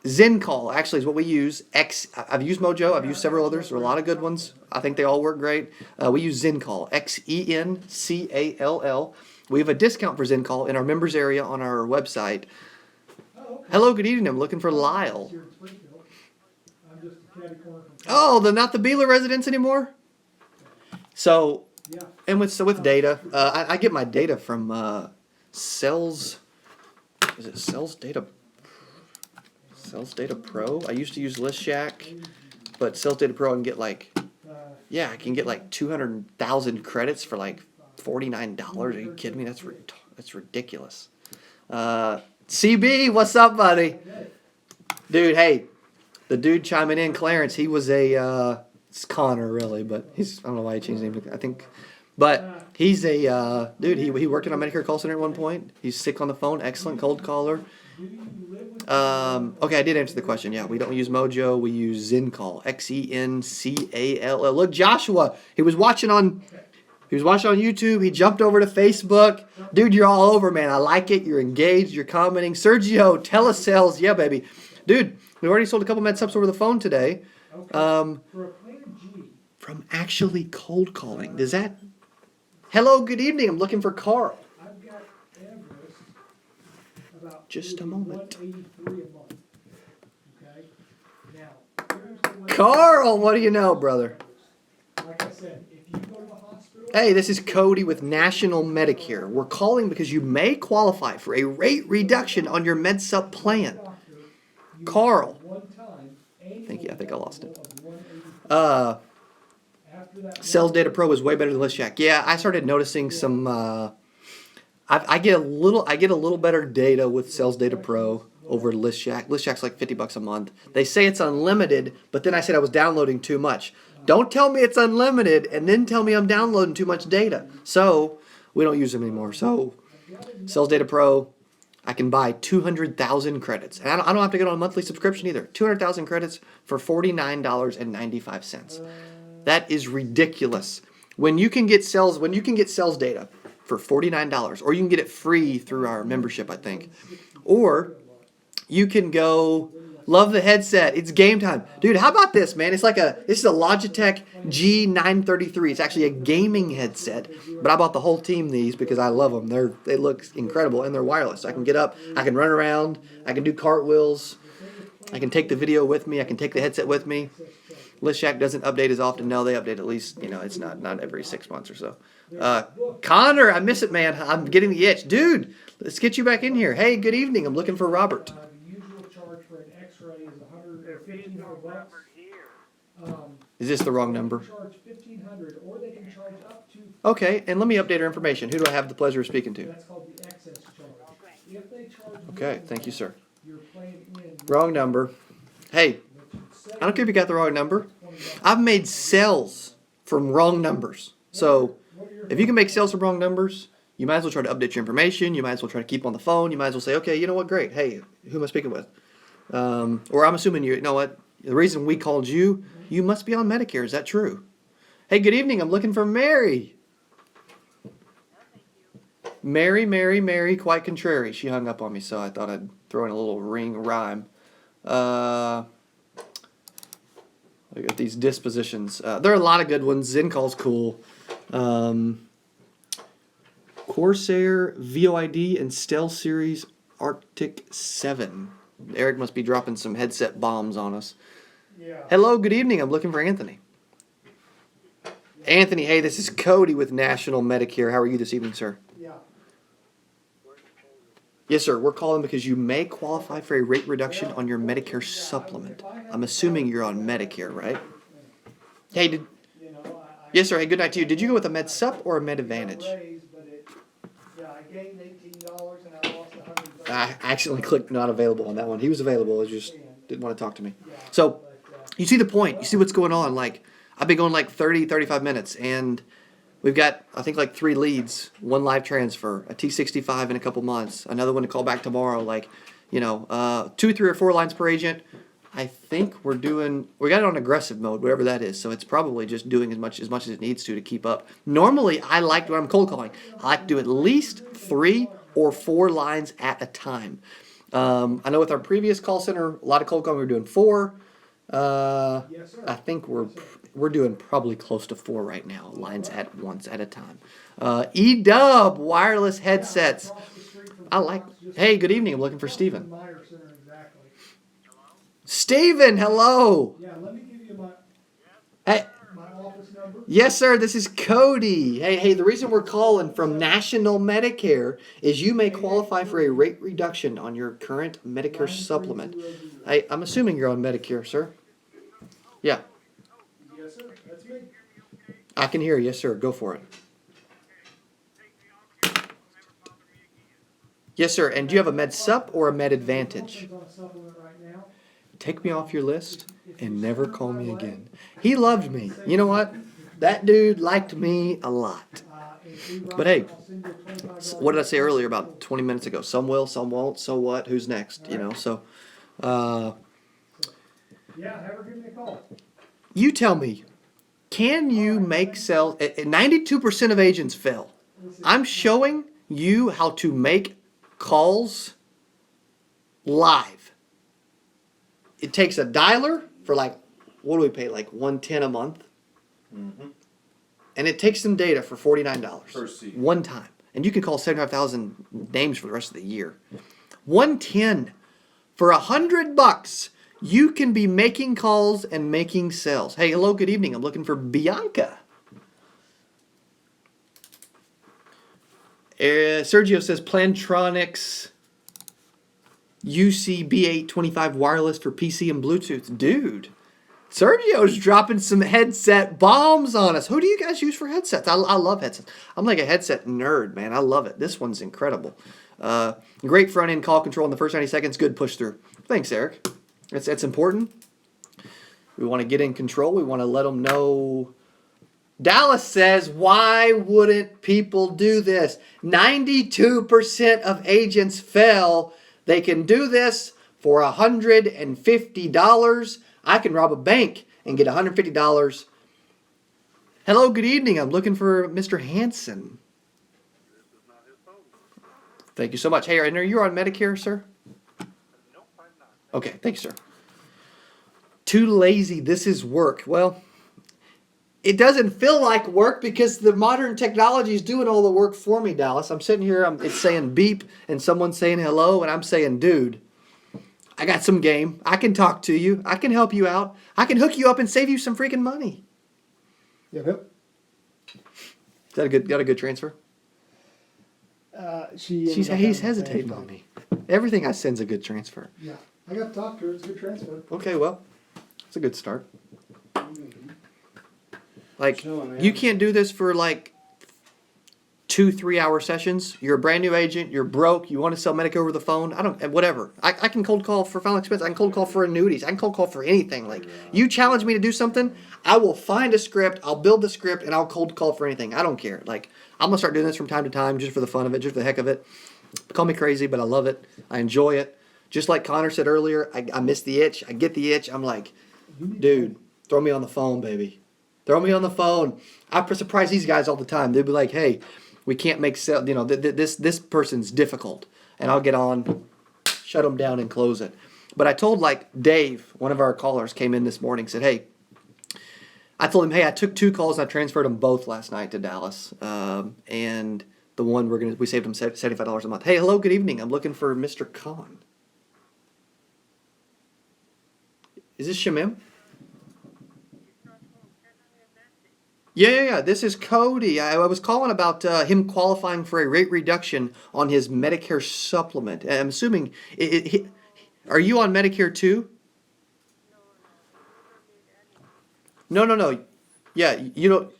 Zen Call actually is what we use. I've used Mojo. I've used several others. There are a lot of good ones. I think they all work great. We use Zen Call. XENCALL. We have a discount for Zen Call in our members area on our website. Hello, good evening. I'm looking for Lyle. here in Springfield, I'm just a catty corner from. Oh, they're not the Beeler residents anymore. So, Yeah. and with data, I get my data from Cells. Is it Cells Data? Cells Data Pro. I used to use List Shack, but Cells Data Pro I can get like Yeah, I can get like 200,000 credits for like $49. Are you kidding me? That's ridiculous. CB, what's up, buddy? Dude, hey, the dude chiming in, Clarence, he was it's Connor really, but I don't know why he changed his name. I think, but he's a, dude, he worked in a Medicare call center at one point. He's sick on the phone, excellent cold caller. Okay, I did answer the question. Yeah, we don't use Mojo, we use Zencall, Xencall. Look, Joshua, he was watching on YouTube. He jumped over to Facebook. Dude, you're all over, man. I like it. You're engaged. You're commenting. Sergio, telesales. Yeah, baby. Dude, we already sold a couple med subs over the phone today. For a plan G, From actually cold calling. Does that... Hello, good evening. I'm looking for Carl. I've got Everest about Just a moment. 183 a month. Okay? Now, here's the way Carl, what do you know, brother? like I said, if you go to the hospital, Hey, this is Cody with National Medicare. We're calling because you may qualify for a rate reduction on your MedSup plan. doctor, you Carl. one time Thank you. I think I lost it. of 183. After that Sales Data Pro is way better than ListJack. Yeah, I started noticing some. I get a little better data with Sales Data Pro over ListJack. ListJack's like $50 a month. They say it's unlimited, but then I said I was downloading too much. Don't tell me it's unlimited and then tell me I'm downloading too much data. So we don't use them anymore. So Sales Data Pro, I can buy 200,000 credits. And I don't have to get on a monthly subscription either. 200,000 credits for $49.95. That is ridiculous. When you can get sales data for $49, or you can get it free through our membership, I think. Or you can go, love the headset. It's game time. Dude, how about this, man? This is a Logitech G933. It's actually a gaming headset, but I bought the whole team these because I love them. They look incredible and they're wireless. I can get up, I can run around, I can do cartwheels, I can take the video with me, I can take the headset with me. ListShack doesn't update as often. No, they update at least, it's not every 6 months or so. Connor, I miss it, man. I'm getting the itch. Dude, let's get you back in here. Hey, good evening. I'm looking for Robert. the usual charge for an X-ray is There is no $1,500. number here. Is this the wrong They number? can charge $1,500, or they can charge up to. Okay, and let me update our information. Who do I have the pleasure of speaking to? That's called the excess charge. If they charge. Okay, thank you, sir. You're playing in. Wrong number. Hey, I don't care if you got the wrong number. I've made sales from wrong numbers. So if you can make sales from wrong numbers, you might as well try to update your information. You might as well try to keep on the phone. You might as well say, okay, you know what, great. Hey, who am I speaking with? Or I'm assuming you know what, the reason we called you, you must be on Medicare. Is that true? Hey, good evening. I'm looking for Mary. Mary, quite contrary. She hung up on me, so I thought I'd throw in a little ring rhyme. I got these dispositions. There are a lot of good ones. Zencall's cool. Corsair, VOID, and Stealth Series Arctic 7. Eric must be dropping some headset bombs on us. Yeah. Hello, good evening. I'm looking for Anthony. Anthony, hey, this is Cody with National Medicare. How are you this evening, sir? Yeah. Yes, sir. We're calling because you may qualify for a rate reduction on your Medicare supplement. I'm assuming you're on Medicare, right? Hey, You know, yes, sir. Hey, good night to you. Did you go with a Med Sup or a Med Advantage? raised, but I gained $18 and I lost $130. I accidentally clicked not available on that one. He was available. I just didn't want to talk to me. So, you see the point. You see what's going on. Like, I've been going like 30, 35 minutes, and we've got, I think, like 3 leads, 1 live transfer, a T65 in a couple months, another one to call back tomorrow. Like, 2, 3, or 4 lines per agent. I think we got it on aggressive mode, whatever that is. So it's probably just doing as much as it needs to keep up. Normally, I like when I'm cold calling, I like to do at least 3 or 4 lines at a time. I know with our previous call center, a lot of cold calling, we were doing 4. Yes, sir. I think we're doing probably close to 4 right now, lines at once at a time. E-Dub wireless headsets. Across the street from I like. Fox, just Hey, good evening. I'm looking for across Steven. from Meyer Center, exactly. Steven, hello. Yeah, let me give you Hey, my office number. yes, sir. This is Cody. Hey. The reason we're calling from National Medicare is you may qualify for a rate reduction on your current Medicare supplement. I'm assuming you're on Medicare, sir. Yeah. Yes, sir, that's me. I can hear you, yes, sir. Go for it. Take me off here. Don't ever bother me again. Yes, sir. And do you have a Med Sup or a Med Advantage? Something's on a supplement right now. Take me off your list and never call me again. He loved me. You know what? That dude liked me a lot. But hey, what did I say earlier about 20 minutes ago? Some will, some won't. So what? Who's next? You know, so Yeah, have her give me a call. you tell me, can you make sales? 92% of agents fail. I'm showing you how to make calls live. It takes a dialer for like, what do we pay? Like $110 a month? And it takes some data for $49 Per seat. one time. And you can call 75,000 names for the rest of the year. $110 for $100. You can be making calls and making sales. Hey, hello, good evening. I'm looking for Bianca. Sergio says Plantronics UC B825 wireless for PC and Bluetooth. Dude, Sergio's dropping some headset bombs on us. Who do you guys use for headsets? I love headsets. I'm like a headset nerd, man. I love it. This one's incredible. Great front end call control in the first 90 seconds. Good push through. Thanks, Eric. It's important. We want to get in control. We want to let them know. Dallas says, why wouldn't people do this? 92% of agents fail. They can do this for $150. I can rob a bank and get $150. Hello, good evening. I'm looking for Mr. Hanson. Thank you so much. Hey, and are you on Medicare, sir? Nope, I'm not. Okay, thank you, sir. Too lazy. This is work. Well, it doesn't feel like work because the modern technology is doing all the work for me, Dallas. I'm sitting here, it's saying beep, and someone's saying hello, and I'm saying, dude, I got some game. I can talk to you. I can help you out. I can hook you up and save you some freaking money. Yep. Is that got a good transfer? He's hesitating on me. Everything I send's a good transfer. Yeah, I got to talk to her. It's a good transfer. Okay, well, it's a good start. Like, you can't do this for like 2-3 hour sessions. You're a brand new agent. You're broke. You want to sell Medicare over the phone. Whatever. I can cold call for final expense. I can cold call for annuities. I can cold call for anything. Like, you challenge me to do something, I will find a script. I'll build the script and I'll cold call for anything. I don't care. Like, I'm gonna start doing this from time to time just for the fun of it, just for the heck of it. Call me crazy, but I love it. I enjoy it. Just like Connor said earlier, I miss the itch. I get the itch. I'm like, dude, throw me on the phone, baby. Throw me on the phone. I surprise these guys all the time. They'll be like, hey, we can't make sale. You know, this person's difficult. And I'll get on, shut them down and close it. But I told like Dave, one of our callers came in this morning, said, hey, I told him, hey, I took 2 calls and I transferred them both last night to Dallas. And the one we saved him $75 a month. Hey, hello, good evening. I'm looking for Mr. Khan. Is this Shamim? Yeah. This is Cody. I was calling about him qualifying for a rate reduction on his Medicare supplement. I'm assuming, are you on Medicare too? No. Yeah, you don't.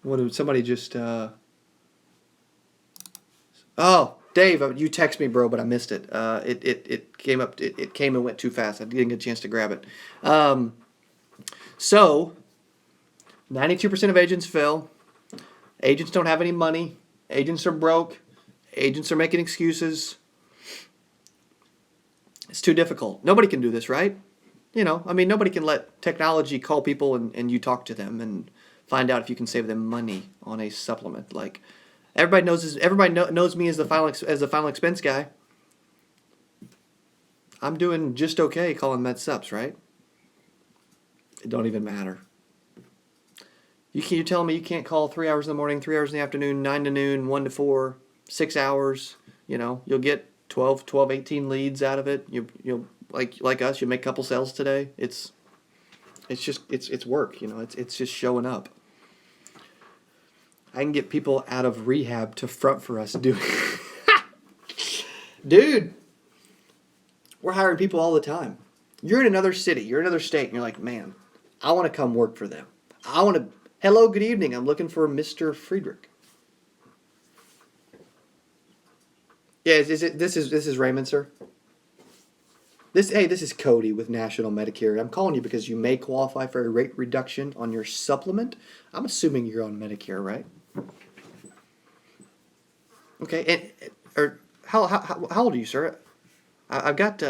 What did somebody just? Oh, Dave, you text me, bro, but I missed it. It came up. It came and went too fast. I didn't get a chance to grab it. So, 92% of agents fail. Agents don't have any money. Agents are broke. Agents are making excuses. It's too difficult. Nobody can do this, right? You know, I mean, nobody can let technology call people and you talk to them and find out if you can save them money on a supplement. Like, everybody knows me as the final expense guy. I'm doing just okay calling med subs, right? It don't even matter. You're telling me you can't call 3 hours in the morning, 3 hours in the afternoon, 9 to noon, 1 to 4, 6 hours. You know, you'll get 12, 18 leads out of it. You'll like us, you make a couple sales today. It's work. You know, it's just showing up. I can get people out of rehab to front for us, dude. Dude, we're hiring people all the time. You're in another city, you're in another state, and you're like, man, I want to come work for them. I want to. Hello, good evening. I'm looking for Mr. Friedrich. Yeah, this is Raymond, sir. This is Cody with National Medicare. I'm calling you because you may qualify for a rate reduction on your supplement. I'm assuming you're on Medicare, right? Okay, and or how old are you, sir? I've got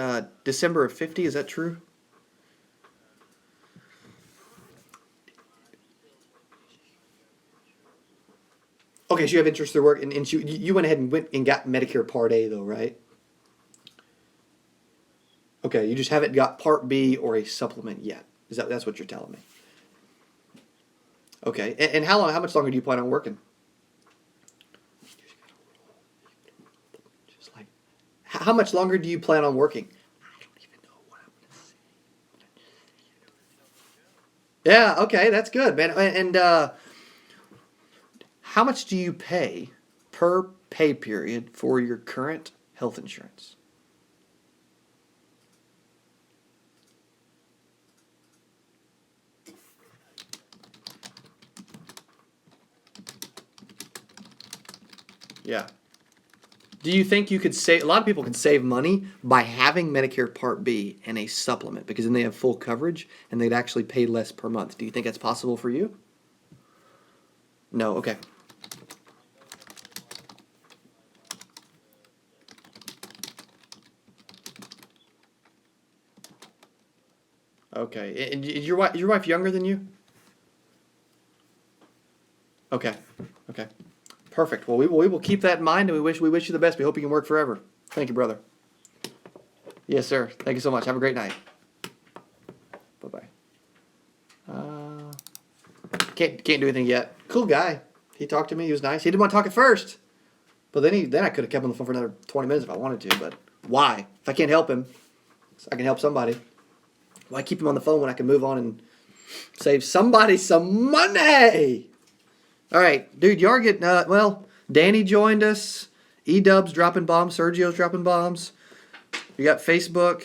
December of 50. Is that true? Okay, so you have interest in work, and you went ahead and went and got Medicare Part A though, right? Okay, you just haven't got Part B or a supplement yet. That's what you're telling me? Okay, and how much longer do you plan on working? Just like, how much longer do you plan on working? I don't even know what I'm gonna say. Yeah, okay, that's good, man. And how much do you pay per pay period for your current health insurance? Yeah. Do you think you could save? A lot of people can save money by having Medicare Part B and a supplement because then they have full coverage and they'd actually pay less per month. Do you think that's possible for you? No. Okay. Okay. And is your wife younger than you? Okay. Okay. Perfect. Well, we will keep that in mind, and we wish you the best. We hope you can work forever. Thank you, brother. Yes, sir. Thank you so much. Have a great night. Bye bye. Can't do anything yet. Cool guy. He talked to me. He was nice. He didn't want to talk at first, but then I could have kept him on the phone for another 20 minutes if I wanted to. But why? If I can't help him, I can help somebody. Why keep him on the phone when I can move on and save somebody some money? All right, dude, you are getting, well, Danny joined us. E-Dub's dropping bombs. Sergio's dropping bombs. You got Facebook,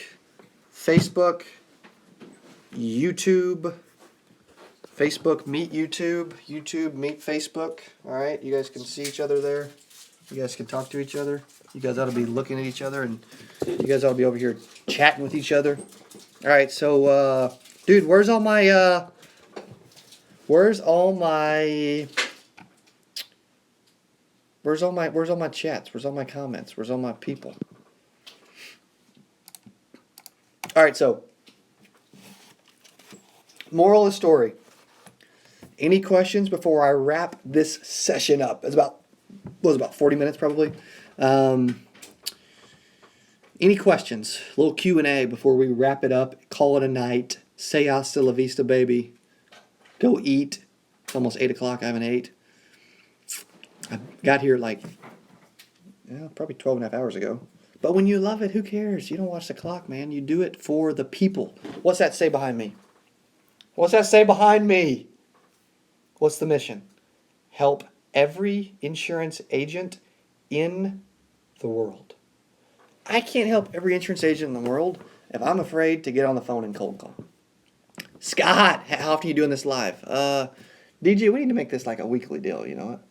YouTube, Facebook meet YouTube, YouTube meet Facebook. All right, you guys can see each other there. You guys can talk to each other. You guys ought to be looking at each other, and you guys ought to be over here chatting with each other. All right, so, dude, where's all my chats? Where's all my comments? Where's all my people? All right, so moral of the story. Any questions before I wrap this session up? It's about 40 minutes probably. Any questions? A little Q&A before we wrap it up. Call it a night. Say hasta la vista, baby. Go eat. It's almost 8 o'clock. I haven't ate. I got here probably 12 and a half hours ago. But when you love it, who cares? You don't watch the clock, man. You do it for the people. What's that say behind me? What's that say behind me? What's the mission? Help every insurance agent in the world. I can't help every insurance agent in the world if I'm afraid to get on the phone and cold call. Scott, how often are you doing this live? DJ, we need to make this like a weekly deal, you know what?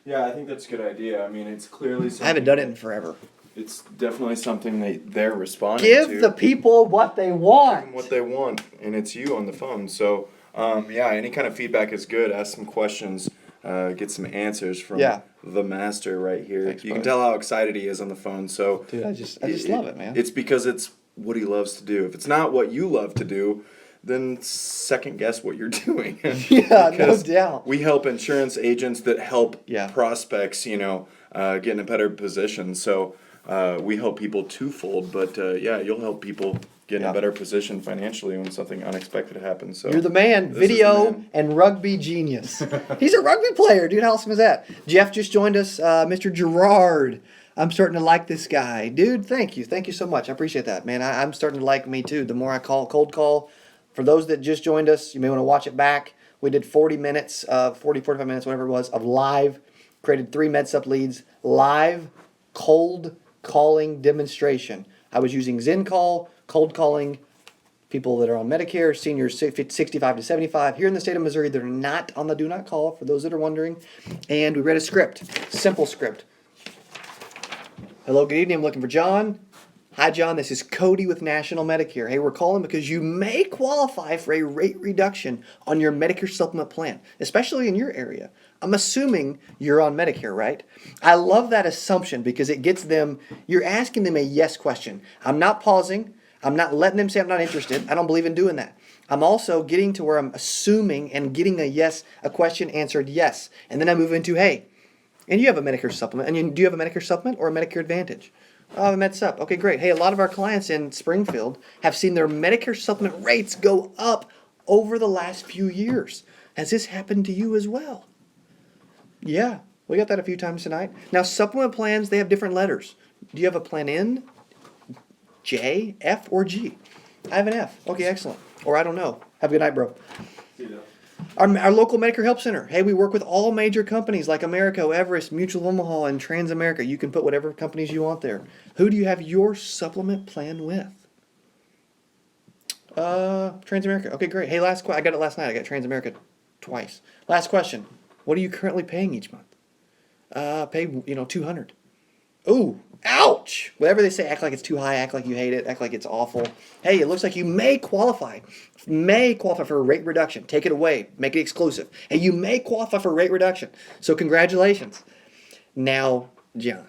Yeah, I think that's a good idea. I mean, it's clearly something. I haven't done it in forever. It's definitely something they're responding to. Give the people what they want. Give them what they want, and it's you on the phone. So, yeah, any kind of feedback is good. Ask some questions, get some answers from the master right here. Thanks, you can buddy. tell how excited he is on the phone. So, Dude, I just love it, man. It's because it's what he loves to do. If it's not what you love to do, then second guess what you're doing. Yeah, no Because doubt. we help insurance agents that help Yeah. prospects, get in a better position. So we help people twofold, but yeah, you'll help people get in Yeah. a better position financially when something unexpected happens. So You're the man, this is video the man. and rugby genius. He's a rugby player, dude. How awesome is that? Jeff just joined us, Mr. Gerard. I'm starting to like this guy. Dude, thank you. Thank you so much. I appreciate that, man. I'm starting to like me too. The more I cold call. For those that just joined us, you may want to watch it back. We did 45 minutes, whatever it was, of live, created 3 MedSup leads, live cold calling demonstration. I was using Zen Call, cold calling, people that are on Medicare, seniors 65 to 75. Here in the state of Missouri, they're not on the do not call, for those that are wondering. And we read a script, simple script. Hello, good evening. I'm looking for John. Hi, John. This is Cody with National Medicare. Hey, we're calling because you may qualify for a rate reduction on your Medicare supplement plan, especially in your area. I'm assuming you're on Medicare, right? I love that assumption because it gets them, you're asking them a yes question. I'm not pausing. I'm not letting them say I'm not interested. I don't believe in doing that. I'm also getting to where I'm assuming and getting a question answered yes. And then I move into, hey, and you have a Medicare supplement. And do you have a Medicare supplement or a Medicare Advantage? Oh, a Med Sup. Okay, great. Hey, a lot of our clients in Springfield have seen their Medicare supplement rates go up over the last few years. Has this happened to you as well? Yeah, we got that a few times tonight. Now, supplement plans, they have different letters. Do you have a plan N, J, F, or G? I have an F. Okay, excellent. Or I don't know. Have a good night, bro. Our local Medicare Help Center. Hey, we work with all major companies like Americo, Everest, Mutual of Omaha, and Transamerica. You can put whatever companies you want there. Who do you have your supplement plan with? Transamerica. Okay, great. Hey, I got it last night. I got Transamerica twice. Last question. What are you currently paying each month? Pay $200. Ooh, ouch! Whatever they say, act like it's too high, act like you hate it, act like it's awful. Hey, it looks like you may qualify for a rate reduction. Take it away, make it exclusive. Hey, you may qualify for a rate reduction. So congratulations. Now, John,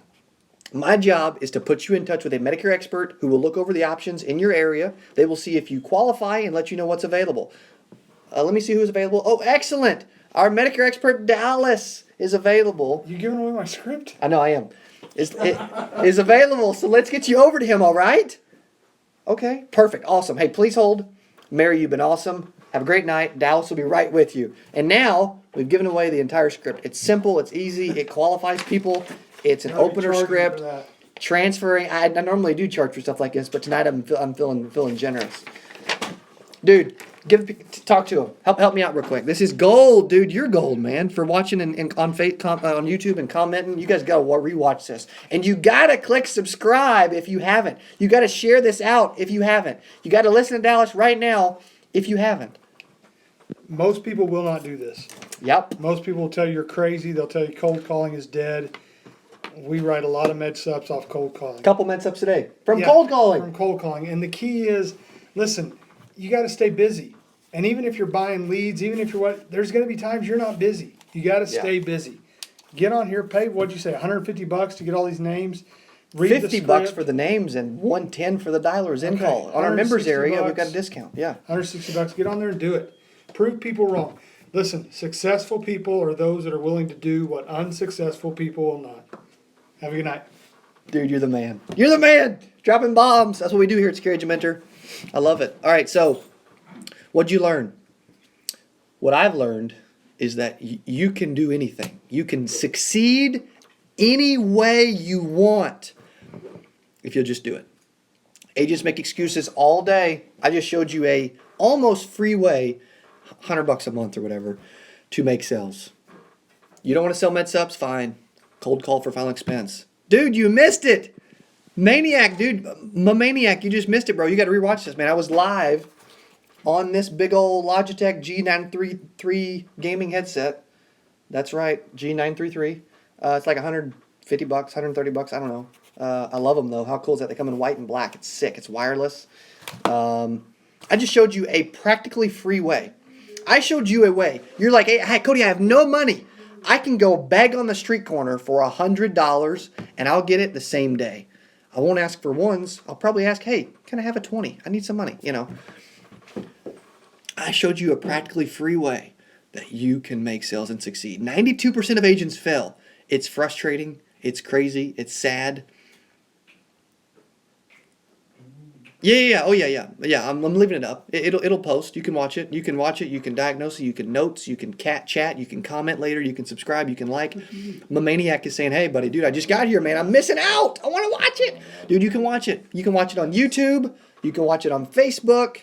my job is to put you in touch with a Medicare expert who will look over the options in your area. They will see if you qualify and let you know what's available. Let me see who's available. Oh, excellent! Our Medicare expert, Dallas, is available. You giving away my script? I know I am. Is available, so let's get you over to him, all right? Okay, perfect, awesome. Hey, please hold. Mary, you've been awesome. Have a great night. Dallas will be right with you. And now, we've given away the entire script. It's simple, it's easy, it qualifies people. It's an opener script. Transferring, I normally do charge for stuff like this, but tonight I'm feeling generous. Dude, talk to him. Help me out real quick. This is gold, dude. You're gold, man, for watching on YouTube and commenting. You guys gotta rewatch this, and you gotta click subscribe if you haven't. You gotta share this out if you haven't. You gotta listen to Dallas right now if you haven't. Most people will not do this. Yep. Most people will tell you you're crazy. They'll tell you cold calling is dead. We write a lot of med subs off cold calling. Couple med subs today from cold calling. From cold calling, and the key is, listen, you got to stay busy. And even if you're buying leads, even if you're there's going to be times you're not busy. You got to stay busy. Get on here, pay, what'd you say, $150 to get all these names? Read $50 for the names and $110 for the dialers in call. On our members area, we've got a discount. Yeah. $160. Get on there and do it. Prove people wrong. Listen, successful people are those that are willing to do what unsuccessful people will not. Have a good night. Dude, you're the man. You're the man! Dropping bombs. That's what we do here at Scary Mentor. I love it. All right, so what'd you learn? What I've learned is that you can do anything. You can succeed any way you want if you'll just do it. Agents make excuses all day. I just showed you a almost free way, $100 a month or whatever, to make sales. You don't want to sell med subs? Fine. Cold call for final expense. Dude, you missed it. Maniac, dude. Maniac, you just missed it, bro. You got to rewatch this, man. I was live on this big old Logitech G933 gaming headset. That's right, G933. It's like $150, $130, I don't know. I love them, though. How cool is that? They come in white and black. It's sick. It's wireless. I just showed you a practically free way. I showed you a way. You're like, hey, Cody, I have no money. I can go beg on the street corner for $100 and I'll get it the same day. I won't ask for ones. I'll probably ask, hey, can I have a 20? I need some money, I showed you a practically free way that you can make sales and succeed. 92% of agents fail. It's frustrating. It's crazy. It's sad. Yeah. Oh, yeah. I'm leaving it up. It'll post. You can watch it. You can diagnose it. You can notes. You can chat. You can comment later. You can subscribe. You can like. My maniac is saying, hey, buddy, dude, I just got here, man. I'm missing out. I want to watch it. Dude, you can watch it. You can watch it on YouTube. You can watch it on Facebook.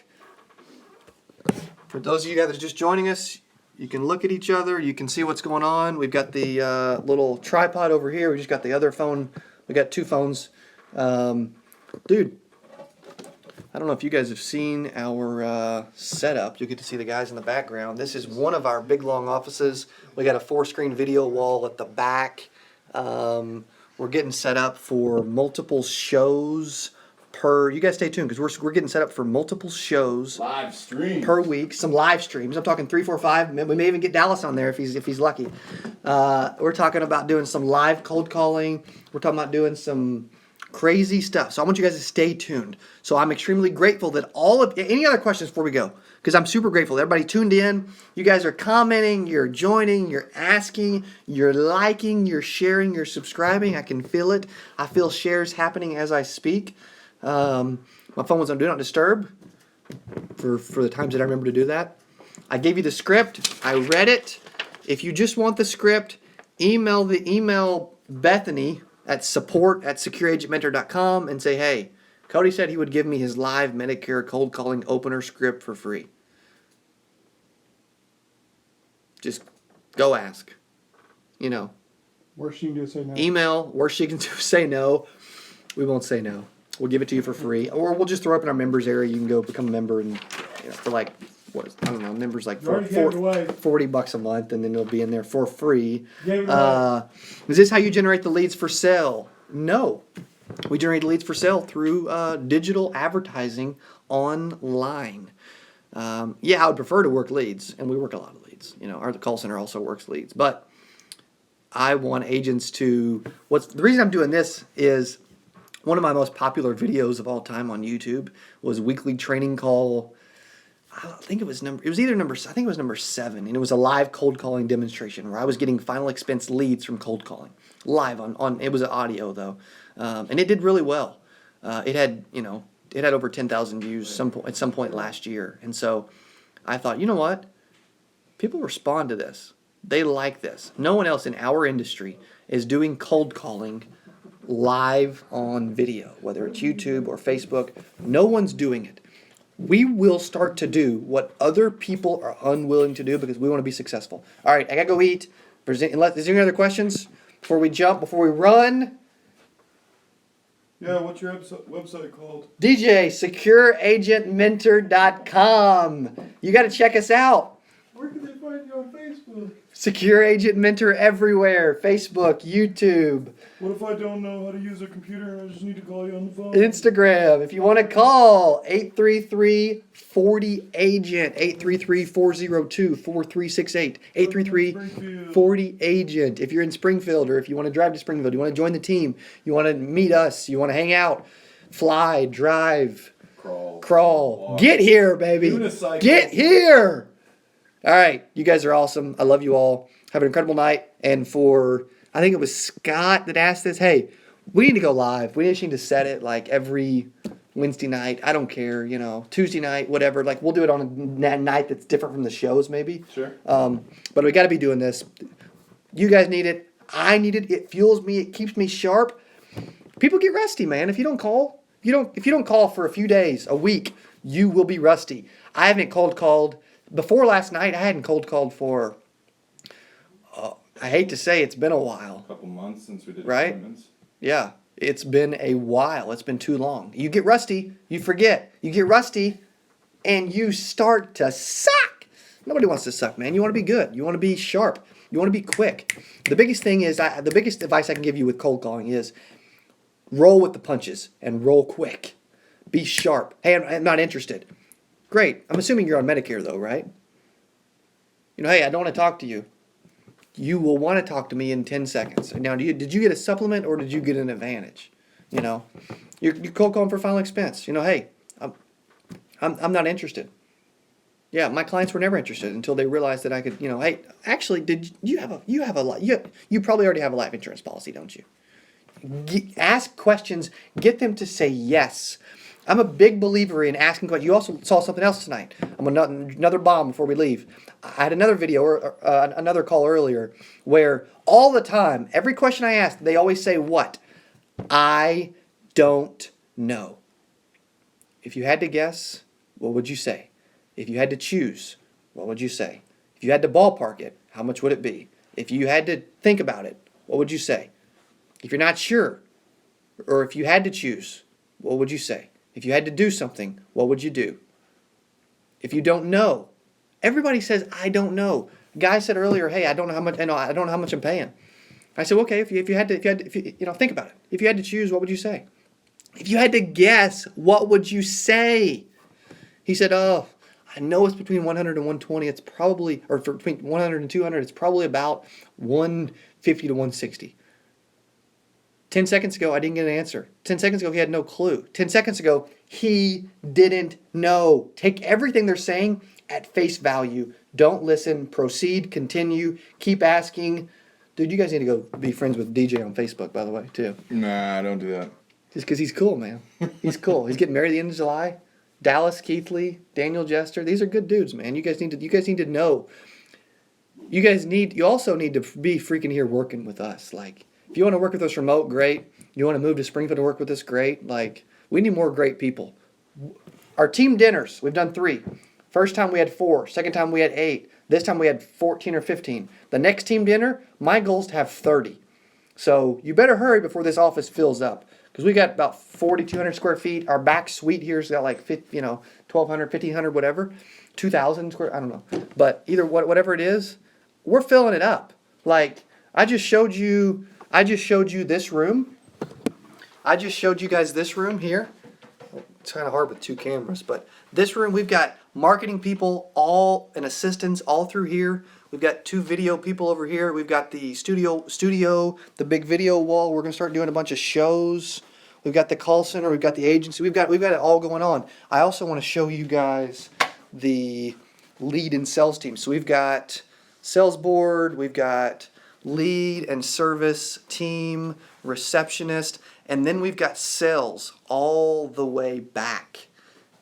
For those of you guys that are just joining us, you can look at each other. You can see what's going on. We've got the little tripod over here. We just got the other phone. We got two phones. Dude. I don't know if you guys have seen our setup. You'll get to see the guys in the background. This is one of our big long offices. We got a 4-screen video wall at the back. We're getting set up for multiple shows per. You guys stay tuned because we're getting set up for multiple shows Live stream. per week. Some live streams. I'm talking 3, 4, 5. We may even get Dallas on there if he's lucky. We're talking about doing some live cold calling. We're talking about doing some crazy stuff. So I want you guys to stay tuned. So I'm extremely grateful that any other questions before we go? Because I'm super grateful. Everybody tuned in. You guys are commenting, you're joining, you're asking, you're liking, you're sharing, you're subscribing. I can feel it. I feel shares happening as I speak. My phone was on Do Not Disturb for the times that I remember to do that. I gave you the script. I read it. If you just want the script, email Bethany at support@secureagentmentor.com and say, hey, Cody said he would give me his live Medicare cold calling opener script for free. Just go ask. Worst you can do is say no. Email, worst you can do is say no. We won't say no. We'll give it to you for free. Or we'll just throw it up in our members area. You can go become a member and for like, members like You already gave it away. $40 a month, and then it'll be in there for free. Gave it away. Is this how you generate the leads for sale? No. We generate leads for sale through digital advertising online. I would prefer to work leads, and we work a lot of leads. Our call center also works leads. But I want agents to... the reason I'm doing this is one of my most popular videos of all time on YouTube was weekly training call... I think it was number 7, and it was a live cold calling demonstration where I was getting final expense leads from cold calling live on it was an audio though, and it did really well. It had over 10,000 views at some point last year, and so I thought, you know what, people respond to this. They like this. No one else in our industry is doing cold calling live on video, whether it's YouTube or Facebook. No one's doing it. We will start to do what other people are unwilling to do because we want to be successful. All right, I got to go eat. Is there any other questions before we run? Yeah, what's your website called? DJ, secureagentmentor.com. You got to check us out. Where can they find you on Facebook? Secure Agent Mentor everywhere. Facebook, YouTube, What if I don't know how to use a computer and I just need to call you on the phone? Instagram. If you want to call, 833-40-AGENT, 833-402-4368, 833-40-AGENT. If you're in Springfield or if you want to drive to Springfield, you want to join the team, you want to meet us, you want to hang out, fly, drive, crawl. walk. Get here, baby. Unicycle. Get here. All right. You guys are awesome. I love you all. Have an incredible night. And I think it was Scott that asked this. Hey, we need to go live. We just need to set it like every Wednesday night. I don't care, Tuesday night, whatever. Like we'll do it on a night that's different from the shows, maybe. Sure. But we got to be doing this. You guys need it. I need it. It fuels me. It keeps me sharp. People get rusty, man. If you don't call, if you don't call for a few days, a week, you will be rusty. I haven't cold called before last night. I hadn't cold called for. I hate to say it's been a while. A couple months since we did Right? appointments. Yeah, it's been a while. It's been too long. You get rusty, you forget. You get rusty, and you start to suck. Nobody wants to suck, man. You want to be good. You want to be sharp. You want to be quick. The biggest thing is, the biggest advice I can give you with cold calling is roll with the punches and roll quick. Be sharp. Hey, I'm not interested. Great. I'm assuming you're on Medicare, though, right? Hey, I don't want to talk to you. You will want to talk to me in 10 seconds. Now, did you get a supplement or did you get an advantage? You're cold calling for final expense. Hey, I'm not interested. Yeah, my clients were never interested until they realized that I could. Hey, actually, you probably already have a life insurance policy, don't you? Ask questions. Get them to say yes. I'm a big believer in asking questions. You also saw something else tonight. I'm another bomb before we leave. I had another video or another call earlier where all the time, every question I ask, they always say what? I don't know. If you had to guess, what would you say? If you had to choose, what would you say? If you had to ballpark it, how much would it be? If you had to think about it, what would you say? If you're not sure, or if you had to choose, what would you say? If you had to do something, what would you do? If you don't know, everybody says, I don't know. A guy said earlier, hey, I don't know how much, I don't know how much I'm paying. I said, okay, if you had to, think about it. If you had to choose, what would you say? If you had to guess, what would you say? He said, oh, I know it's between 100 and 120. It's probably, or between 100 and 200, it's probably about 150 to 160. 10 seconds ago, I didn't get an answer. 10 seconds ago, he had no clue. 10 seconds ago, he didn't know. Take everything they're saying at face value. Don't listen. Proceed. Continue. Keep asking. Dude, you guys need to go be friends with DJ on Facebook, by the way, too. Nah, don't do that. Just because he's cool, man. He's cool. He's getting married at the end of July. Dallas Keithley, Daniel Jester. These are good dudes, man. You guys need to know. You also need to be freaking here working with us. Like, if you want to work with us remote, great. You want to move to Springfield to work with us, great. Like, we need more great people. Our team dinners, we've done 3. First time we had 4. Second time we had 8. This time we had 14 or 15. The next team dinner, my goal is to have 30. So you better hurry before this office fills up. Because we got about 4,200 square feet. Our back suite here's got like 1,200, 1,500, whatever. 2,000 square, I don't know. But either whatever it is, we're filling it up. Like, I just showed you this room. I just showed you guys this room here. It's kind of hard with 2 cameras, but this room, we've got marketing people all and assistants all through here. We've got 2 video people over here. We've got the studio, the big video wall. We're gonna start doing a bunch of shows. We've got the call center. We've got the agency. We've got it all going on. I also want to show you guys the lead and sales team. So we've got sales board. We've got lead and service team, receptionist, and then we've got sales all the way back.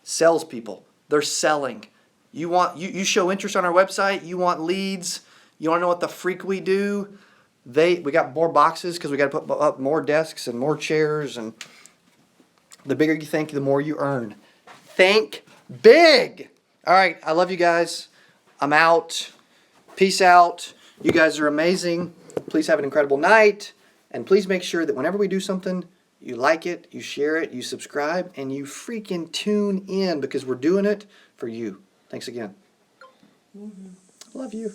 Salespeople, they're selling. You show interest on our website. You want leads. You want to know what the freak we do? We got more boxes because we got to put up more desks and more chairs. And the bigger you think, the more you earn. Think big. All right, I love you guys. I'm out. Peace out. You guys are amazing. Please have an incredible night. And please make sure that whenever we do something, you like it, you share it, you subscribe, and you freaking tune in because we're doing it for you. Thanks again. Love you.